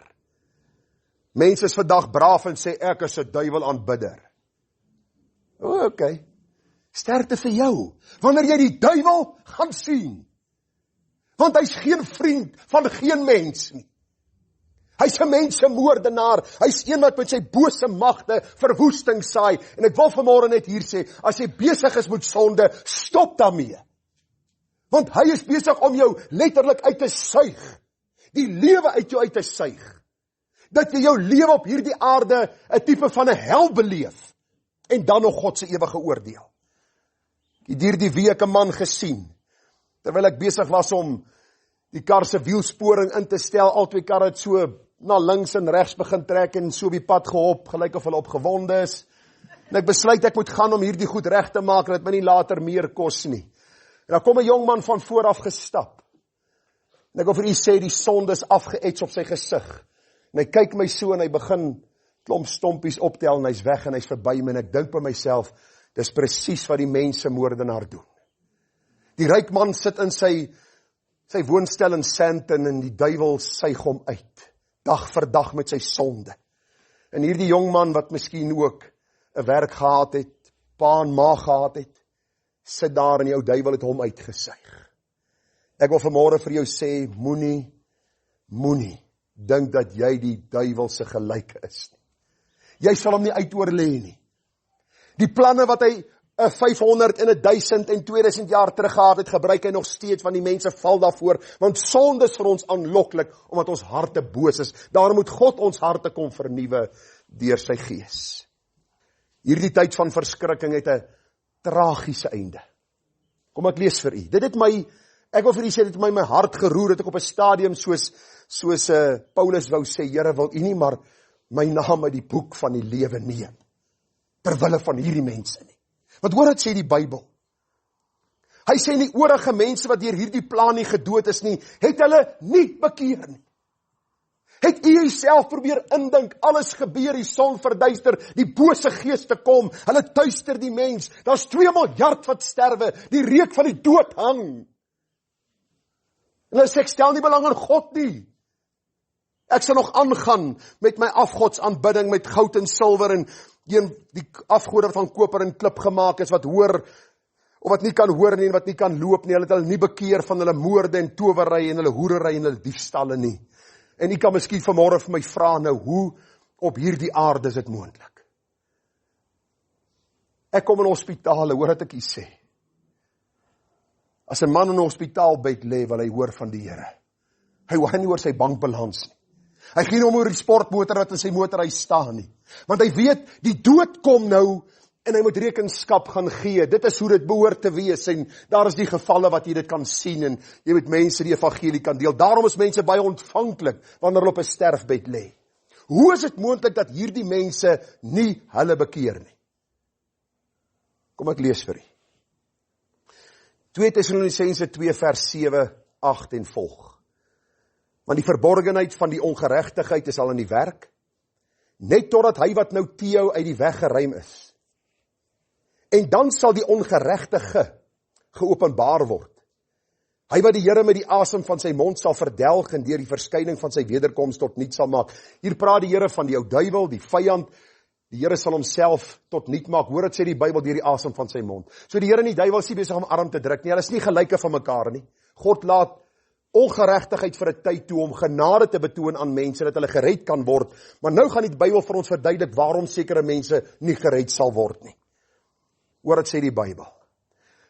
Mense is vandag braaf en sê, ek is 'n duiwel aanbidder. Okay. Sterkte vir jou, wanneer jy die duiwel gaan sien. Want hy's geen vriend van geen mens nie. Hy's 'n mensemoordenaar, hy's een wat met sy bose magte verwoesting saai. En ek wil vanmôre net hier sê, as jy besig is met sonde, stop daarmee. Want hy is besig om jou letterlik uit te suig. Die lewe uit jou uit te suig. Dat jy jou lewe op hierdie aarde 'n tipe van 'n hel beleef. En dan nog God se ewige oordeel. Ek het hierdie week 'n man gesien, terwyl ek besig was om die kar se wielsporing in te stel, al twee karre het so na links en regs begin trek en so op die pad gehop, gelyk of hulle opgewonde is. En ek besluit ek moet gaan om hierdie goed reg te maak, en dit my nie later meer kos nie. En dan kom 'n jong man van vooraf gestap. En ek wil vir u sê, die sonde is afgeets op sy gesig. En hy kyk my so en hy begin klomp stompies optel en hy's weg en hy's verby my en ek dink by myself, dis presies wat die mensemoordenaar doen. Die ryk man sit in sy woonstel in Sandton en die duiwel suig hom uit, dag vir dag met sy sonde. En hierdie jong man wat miskien ook 'n werk gehad het, pa en ma gehad het, sit daar en die ou duiwel het hom uitgesuig. Ek wil vanmôre vir jou sê, moenie dink dat jy die duiwel se gelyke is nie. Jy sal hom nie uitoorlê nie. Die planne wat hy 500 en 1000 en 2000 jaar terug gehad het, gebruik hy nog steeds, want die mense val daarvoor, want sonde is vir ons aanloklik, omdat ons harte boos is. Daarom moet God ons harte kom vernuwe deur sy gees. Hierdie tyd van verskrikking het 'n tragiese einde. Kom ek lees vir u. Ek wil vir u sê, dit het my hart geroer, dat ek op 'n stadium soos Paulus wou sê, Here, wil u nie maar my naam uit die boek van die lewe neem, terwille van hierdie mense nie. Want hoor wat sê die Bybel. Hy sê die oorige mense wat deur hierdie plan nie gedood is nie, het hulle nie bekeer nie. Het u jouself probeer indink, alles gebeur, die son verduister, die bose geeste kom, hulle tuister die mens, daar's 2 miljard wat sterwe, die reuk van die dood hang. En hulle sê, ek stel nie belang aan God nie. Ek sal nog aangaan met my afgodsaanbidding, met goud en silwer en die afgode wat van koper en klip gemaak is, wat hoor, of wat nie kan hoor nie, en wat nie kan loop nie, hulle het hulle nie bekeer van hulle moorde en towery en hulle hoerery en hulle diefstalle nie. En u kan miskien vanmôre vir my vra nou, hoe op hierdie aarde is dit moontlik? Ek kom in hospitale, hoor wat ek u sê. As 'n man in 'n hospitaalbed lê, wil hy hoor van die Here. Hy hoor nie oor sy bankbalans nie. Hy gee nie om oor die sportmotor wat in sy motorhuis staan nie. Want hy weet, die dood kom nou, en hy moet rekenskap gaan gee. Dit is hoe dit behoort te wees, en daar is die gevalle wat jy dit kan sien, en jy moet mense die evangelie kan deel. Daarom is mense baie ontvanklik, wanneer hulle op 'n sterfbed lê. Hoe is dit moontlik dat hierdie mense nie hulle bekeer nie? Kom ek lees vir u. 2 Tessalonisense 2 vers 7, 8 en volg. Want die verborgenheid van die ongeregtigheid is al in die werk, net totdat hy wat nou Theo uit die weg geruim is. En dan sal die ongeregtige geopenbaar word. Hy wat die Here met die asem van sy mond sal verdelg en deur die verskyning van sy wederkoms tot niet sal maak. Hier praat die Here van die ou duiwel, die vyand. Die Here sal homself tot niet maak. Hoor wat sê die Bybel, deur die asem van sy mond. So die Here en die duiwel is nie besig om arm te druk nie. Hulle is nie gelyke van mekaar nie. God laat ongeregtigheid vir 'n tyd toe om genade te betoon aan mense, dat hulle gered kan word. Maar nou gaan die Bybel vir ons verduidelik waarom sekere mense nie gered sal word nie. Hoor wat sê die Bybel.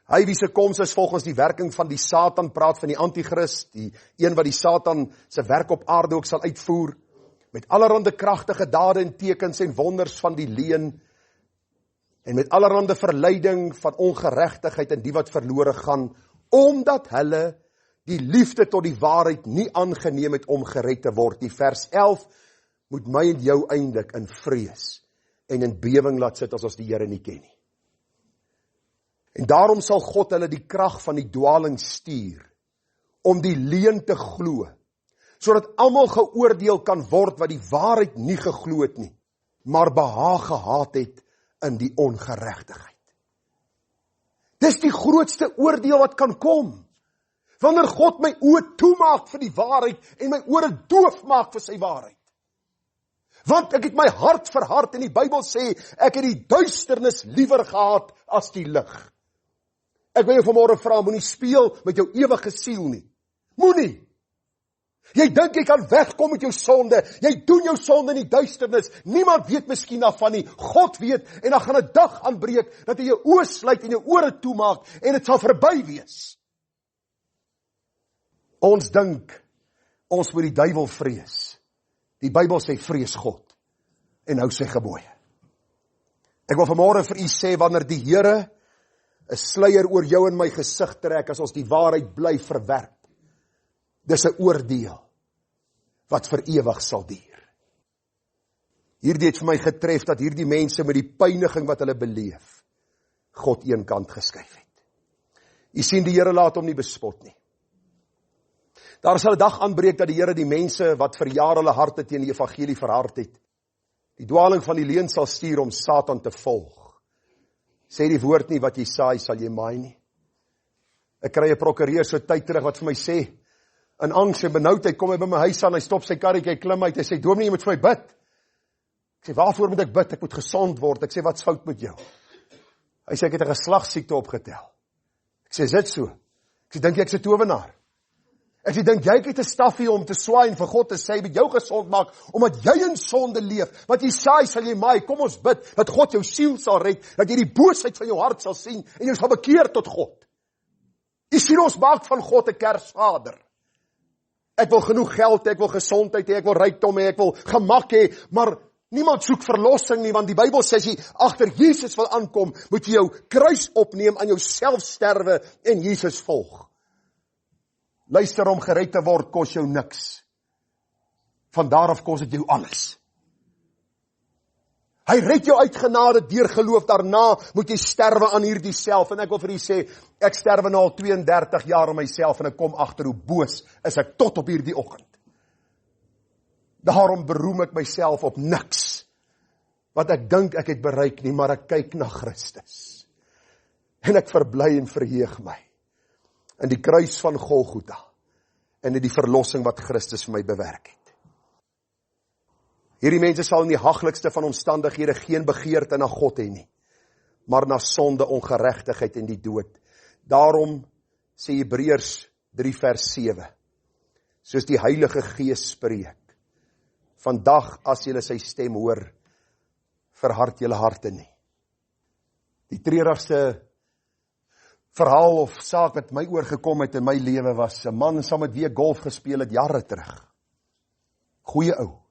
Hy wie se koms is volgens die werking van die Satan, praat van die Antichrist, die een wat die Satan se werk op aarde ook sal uitvoer, met allerhande kragtige dade en tekens en wonders van die leuen, en met allerhande verleiding van ongeregtigheid en die wat verlore gaan, omdat hulle die liefde tot die waarheid nie aangeneem het om gered te word. Die vers 11 moet my en jou eindelik in vrees en in bewing laat sit as ons die Here nie ken nie. En daarom sal God hulle die krag van die dwaling stuur, om die leuen te glo, sodat almal geoordeel kan word wat die waarheid nie geglo het nie, maar behaag gehad het in die ongeregtigheid. Dis die grootste oordeel wat kan kom, wanneer God my oë toemaak vir die waarheid, en my ore doof maak vir sy waarheid. Want ek het my hart verhard, en die Bybel sê, ek het die duisternis liewer gehad as die lig. Ek wil jou vanmôre vra, moenie speel met jou ewige siel nie. Moenie. Jy dink jy kan wegkom met jou sonde, jy doen jou sonde in die duisternis, niemand weet miskien daarvan nie, God weet, en dan gaan 'n dag aanbreek, dat hy jou oë sluit en jou ore toemaak, en dit sal verby wees. Ons dink, ons moet die duiwel vrees. Die Bybel sê, vrees God, en hou sy gebooie. Ek wil vanmôre vir u sê, wanneer die Here 'n sluier oor jou en my gesig trek, as ons die waarheid bly verwerp, dis 'n oordeel, wat vir ewig sal duur. Hierdie het vir my getref, dat hierdie mense met die pyniging wat hulle beleef, God een kant geskuif het. U sien, die Here laat hom nie bespot nie. Daar sal 'n dag aanbreek dat die Here die mense wat vir jare hulle harte teen die evangelie verhard het, die dwaling van die leuen sal stuur om Satan te volg. Sê die woord nie, wat jy saai, sal jy maai nie. Ek kry 'n prokureur so tyd terug wat vir my sê, in angs en benoudheid kom hy by my huis aan, hy stop sy karretjie, hy klim uit, hy sê, Dominee, jy moet vir my bid. Ek sê, waarvoor moet ek bid? Ek moet gesond word. Ek sê, wat's fout met jou? Hy sê, ek het 'n geslagsiekte opgetel. Ek sê, is dit so? Ek sê, dink jy ek's 'n towenaar? Ek sê, dink jy ek het 'n stafie om te swaai en vir God te sê, hy moet jou gesond maak, omdat jy in sonde leef, wat jy saai sal jy maai, kom ons bid, dat God jou siel sal red, dat jy die boosheid van jou hart sal sien, en jy sal bekeer tot God. Jy sien, ons maak van God 'n Kersvader. Ek wil genoeg geld hê, ek wil gesondheid hê, ek wil rykdom hê, ek wil gemak hê, maar niemand soek verlossing nie, want die Bybel sê, as jy agter Jesus wil aankom, moet jy jou kruis opneem, aan jouself sterwe en Jesus volg. Luister, om gered te word, kos jou niks. Van daar af kos dit jou alles. Hy red jou uit genade deur geloof, daarna moet jy sterwe aan hierdie self, en ek wil vir u sê, ek sterwe nou al 32 jaar aan myself, en ek kom agter hoe boos is ek tot op hierdie oggend. Daarom beroem ek myself op niks, wat ek dink ek het bereik nie, maar ek kyk na Christus. En ek verbly en verheug my in die kruis van Golgotha, en in die verlossing wat Christus vir my bewerk het. Hierdie mense sal in die haglikste van omstandighede geen begeerte na God hê nie, maar na sonde, ongeregtigheid en die dood. Daarom sê Hebreërs 3 vers 7, soos die Heilige Gees spreek, vandag as julle sy stem hoor, verhard julle harte nie. Die treurigste verhaal of saak wat my oorgekom het in my lewe was, 'n man saam met wie ek golf gespeel het jare terug. Goeie ou,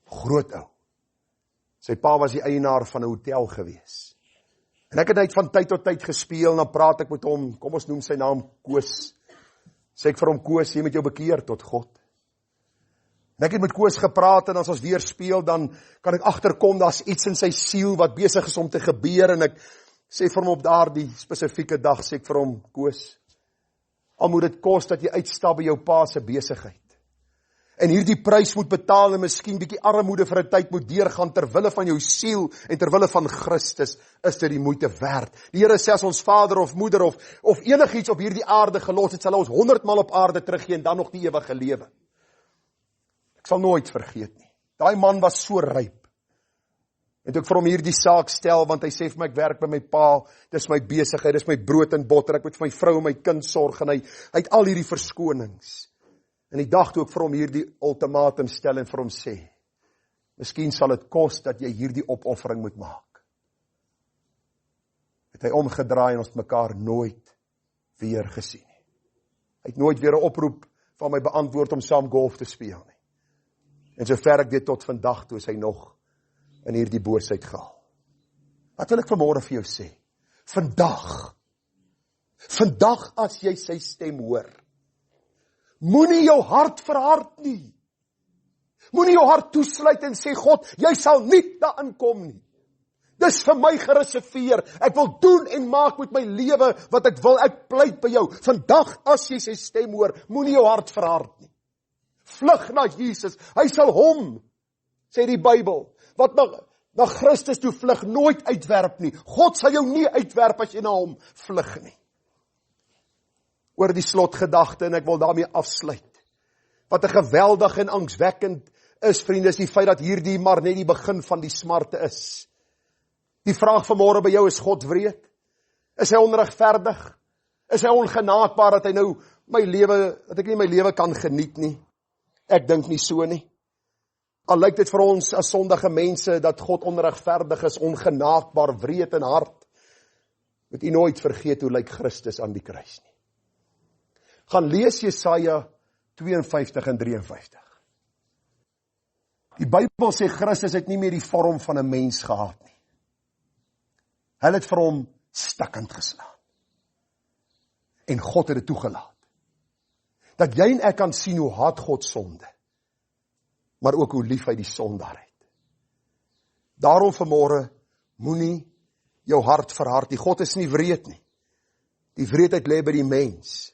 groot ou. Sy pa was die eienaar van 'n hotel gewees. En ek het uit van tyd tot tyd gespeel, en dan praat ek met hom, kom ons noem sy naam Koos. Sê ek vir hom, Koos, jy moet jou bekeer tot God. En ek het met Koos gepraat, en as ons weer speel, dan kan ek agterkom, daar's iets in sy siel wat besig is om te gebeur, en ek sê vir hom op daardie spesifieke dag, sê ek vir hom, Koos, al moet dit kos dat jy uitstap by jou pa se besigheid. En hierdie prys moet betaal, en miskien bietjie armoede vir 'n tyd moet deurgaan, terwille van jou siel, en terwille van Christus, is dit die moeite werd. Die Here sê, as ons vader of moeder, of enigiets op hierdie aarde gelos het, sal ons 100 maal op aarde teruggee, en dan nog die ewige lewe. Ek sal nooit vergeet nie. Daai man was so ryp. En toe ek vir hom hierdie saak stel, want hy sê vir my, ek werk by my pa, dis my besigheid, dis my brood en botter, ek moet vir my vrou en my kind sorg, en hy het al hierdie verskonings. En die dag toe ek vir hom hierdie ultimatum stel en vir hom sê, miskien sal dit kos dat jy hierdie opoffering moet maak. Het hy omgedraai en ons het mekaar nooit weer gesien nie. Hy het nooit weer 'n oproep van my beantwoord om saam golf te speel nie. En sover ek weet tot vandag toe is hy nog in hierdie boosheid gehaal. Wat wil ek vanmôre vir jou sê? Vandag as jy sy stem hoor, moenie jou hart verhard nie. Moenie jou hart toesluit en sê, God, jy sal nie daarin kom nie. Dis vir my gereserveer. Ek wil doen en maak met my lewe wat ek wil. Ek pleit by jou. Vandag as jy sy stem hoor, moenie jou hart verhard nie. Vlug na Jesus. Hy sal hom, sê die Bybel, wat na Christus toe vlug, nooit uitwerp nie. God sal jou nie uitwerp as jy na hom vlug nie. Oor die slotgedagte, en ek wil daarmee afsluit. Wat 'n geweldig en angswekkend is, vriende, is die feit dat hierdie maar net die begin van die smarte is. Die vraag vanmôre by jou, is God wreed? Is hy onregverdig? Is hy ongenaakbaar dat hy nou dat ek nie my lewe kan geniet nie? Ek dink nie so nie. Al lyk dit vir ons as sondige mense dat God onregverdig is, ongenaakbaar, wreed en hard, moet u nooit vergeet hoe lyk Christus aan die kruis nie. Gaan lees Jesaja 52 en 53. Die Bybel sê Christus het nie meer die vorm van 'n mens gehad nie. Hulle het vir hom stikkend geslaan. En God het dit toegelaat. Dat jy en ek kan sien hoe haat God sonde, maar ook hoe lief hy die sondaar het. Daarom vanmôre, moenie jou hart verhard nie. God is nie wreed nie. Die wreedheid lê by die mens,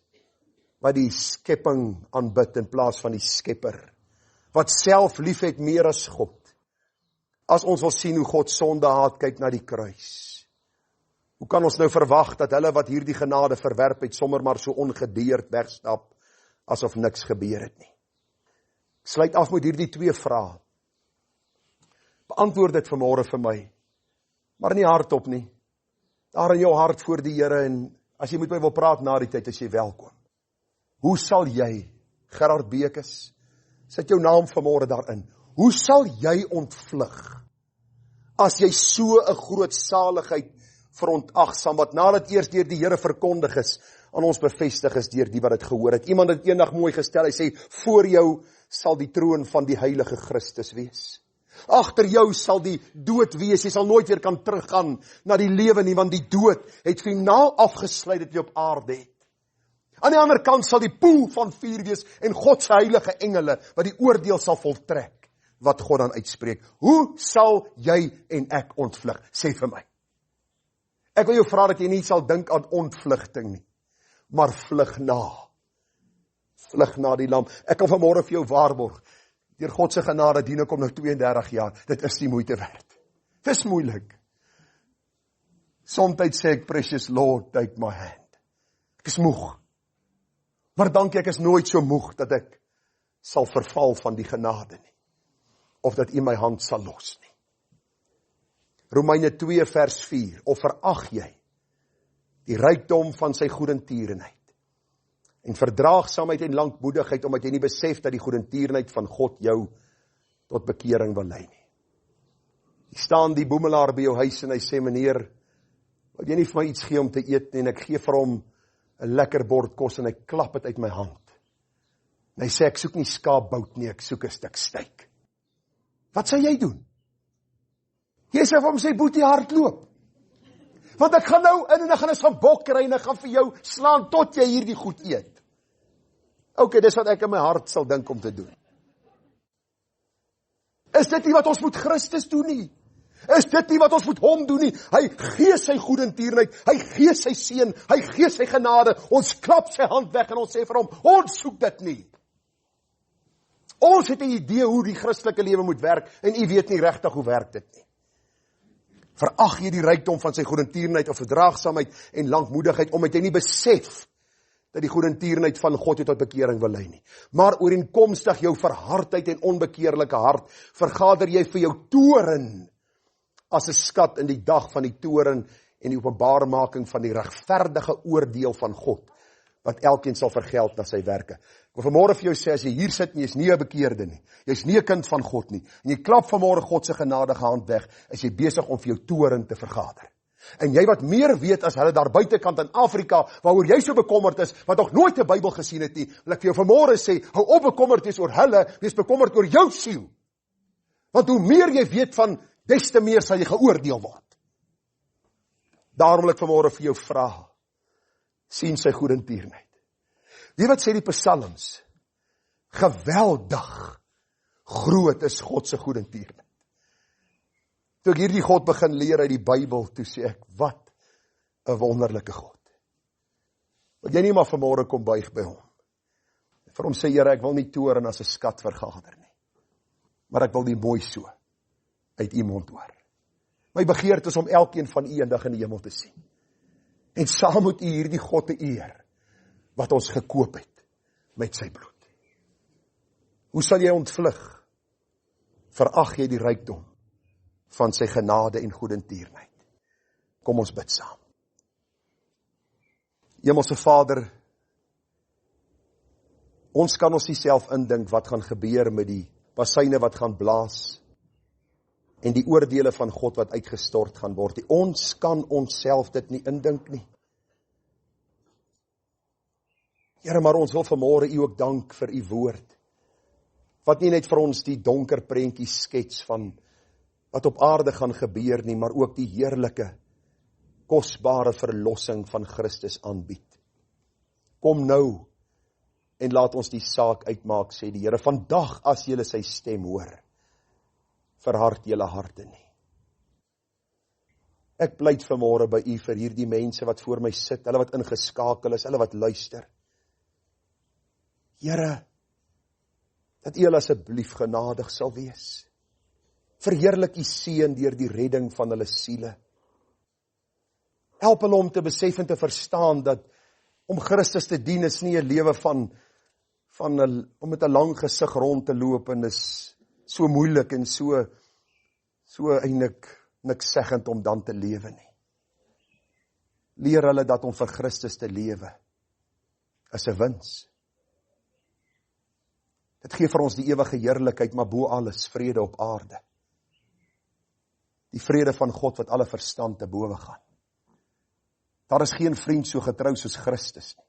wat die skepping aanbid in plaas van die skepper, wat self lief het meer as God. As ons wil sien hoe God sonde haat, kyk na die kruis. Hoe kan ons nou verwag dat hulle wat hierdie genade verwerp het, sommer maar so ongedeerd wegstap, asof niks gebeur het nie? Ek sluit af met hierdie 2 vrae. Beantwoord dit vanmôre vir my, maar nie hardop nie. Daar in jou hart voor die Here, en as jy met my wil praat na die tyd, is jy welkom. Hoe sal jy, Gerard Bekes, sit jou naam vanmôre daarin, hoe sal jy ontvlug, as jy so 'n groot saligheid verontagsaam, wat nadat eers deur die Here verkondig is, aan ons bevestig is deur die wat dit gehoor het. Iemand het eendag mooi gestel, hy sê, voor jou sal die troon van die heilige Christus wees. Agter jou sal die dood wees, jy sal nooit weer kan teruggaan na die lewe nie, want die dood het finaal afgesluit dat jy op aarde het. Aan die ander kant sal die poel van vuur wees, en God se heilige engele, wat die oordeel sal voltrek, wat God dan uitspreek. Hoe sal jy en ek ontvlug? Sê vir my. Ek wil jou vra dat jy nie sal dink aan ontvlugting nie, maar vlug na die lam. Ek kan vanmôre vir jou waarborg, deur God se genade dien ek om nou 32 jaar, dit is die moeite werd. Dit is moeilik. Somstyds sê ek, precious Lord, take my hand. Ek is moeg. Maar dankie, ek is nooit so moeg dat ek sal verval van die genade nie, of dat u my hand sal los nie. Romeine 2 vers 4, of verag jy die rykdom van sy goedertierenheid en verdraagsaamheid en lankmoedigheid, omdat jy nie besef dat die goedertierenheid van God jou tot bekering wil lei nie. Hier staan die boemelaar by jou huis en hy sê, meneer, wil jy nie vir my iets gee om te eet nie, en ek gee vir hom 'n lekker bord kos en hy klap het uit my hand. En hy sê, ek soek nie skaapbout nie, ek soek 'n stuk steak. Wat sal jy doen? Jy sê vir hom, sê, boetie, hardloop. Want ek gaan nou in en ek gaan eens van bok kry en ek gaan vir jou slaan tot jy hierdie goed eet. Ok, dis wat ek in my hart sal dink om te doen. Is dit nie wat ons moet Christus doen nie? Is dit nie wat ons moet hom doen nie? Hy gee sy goedertierenheid, hy gee sy seën, hy gee sy genade, ons klap sy hand weg en ons sê vir hom, ons soek dit nie. Ons het 'n idee hoe die Christelike lewe moet werk, en u weet nie regtig hoe werk dit nie. Verag jy die rykdom van sy goedertierenheid of verdraagsaamheid en lankmoedigheid, omdat jy nie besef dat die goedertierenheid van God jou tot bekering wil lei nie. Maar ooreenkomstig jou verhardheid en onbekeerlike hart, vergader jy vir jou toorn as 'n skat in die dag van die toorn en die openbaarmaking van die regverdige oordeel van God, wat elkeen sal vergeld na sy werke. Ek wil vanmôre vir jou sê, as jy hier sit en jy is nie 'n bekeerde nie, jy is nie 'n kind van God nie, en jy klap vanmôre God se genadige hand weg, is jy besig om vir jou toorn te vergader. En jy wat meer weet as hulle daar buitekant in Afrika, waaroor jy so bekommerd is, wat nog nooit 'n Bybel gesien het nie, wil ek vir jou vanmôre sê, hou op bekommerd wees oor hulle, wees bekommerd oor jou siel. Want hoe meer jy weet van, des te meer sal jy geoordeel word. Daarom wil ek vanmôre vir jou vra, sien sy goedertierenheid. Weet wat sê die psalms? Geweldig groot is God se goedertierenheid. Toe ek hierdie God begin leer uit die Bybel, toe sê ek, wat 'n wonderlike God. Wil jy nie maar vanmôre kom buig by hom? Vir hom sê, Here, ek wil nie toren as 'n skat vergader nie, maar ek wil die mooi so uit u mond hoor. My begeerte is om elkeen van u eendag in die hemel te sien. En saam met u hierdie God te eer, wat ons gekoop het met sy bloed. Hoe sal jy ontvlug? Verag jy die rykdom van sy genade en goedertierenheid? Kom ons bid saam. Hemelse Vader, ons kan ons nie self indink wat gaan gebeur met die bassyne wat gaan blaas en die oordeele van God wat uitgestort gaan word. Ons kan onsself dit nie indink nie. Here, maar ons wil vanmôre u ook dank vir u woord, wat nie net vir ons die donker prentjies skets van wat op aarde gaan gebeur nie, maar ook die heerlike, kosbare verlossing van Christus aanbied. Kom nou en laat ons die saak uitmaak, sê die Here, vandag as julle sy stem hoor, verhard julle harte nie. Ek pleit vanmôre by u vir hierdie mense wat voor my sit, hulle wat ingeskakel is, hulle wat luister. Here, dat u hulle asseblief genadig sal wees. Verheerlik u seun deur die redding van hulle siele. Help hulle om te besef en te verstaan dat om Christus te dien is nie 'n lewe om met 'n lang gesig rond te loop en is so moeilik en so eintlik niks seggend om dan te lewe nie. Leer hulle dat om vir Christus te lewe is 'n wins. Dit gee vir ons die ewige heerlikheid, maar bo alles vrede op aarde. Die vrede van God wat alle verstand te bowe gaan. Daar is geen vriend so getrou soos Christus nie.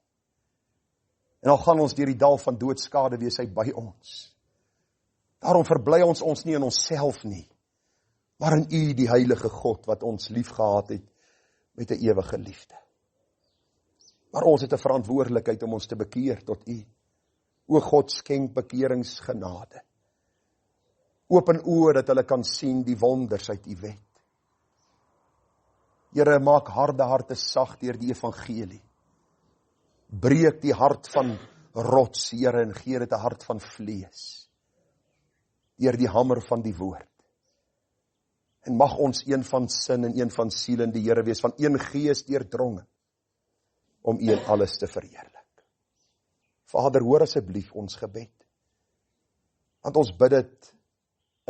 En al gaan ons deur die dal van doodskade, wees hy by ons. Daarom verbly ons nie in onsself nie, maar in u, die heilige God, wat ons lief gehad het met 'n ewige liefde. Maar ons het 'n verantwoordelikheid om ons te bekeer tot u. O God, skenk bekeringsgenade. Open oë dat hulle kan sien die wonders uit u wet. Here, maak harde harte sag deur die evangelie. Breek die hart van rots, Here, en gee dit 'n hart van vlees. Deur die hamer van die woord. En mag ons een van sin en een van siel in die Here wees, van een gees deurdrongen, om u in alles te verheerlik. Vader, hoor asseblief ons gebed. Want ons bid dit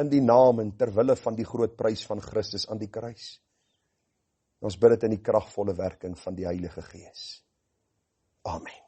in die naam en ter wille van die groot prys van Christus aan die kruis. Ons bid dit in die kragvolle werking van die Heilige Gees. Amen.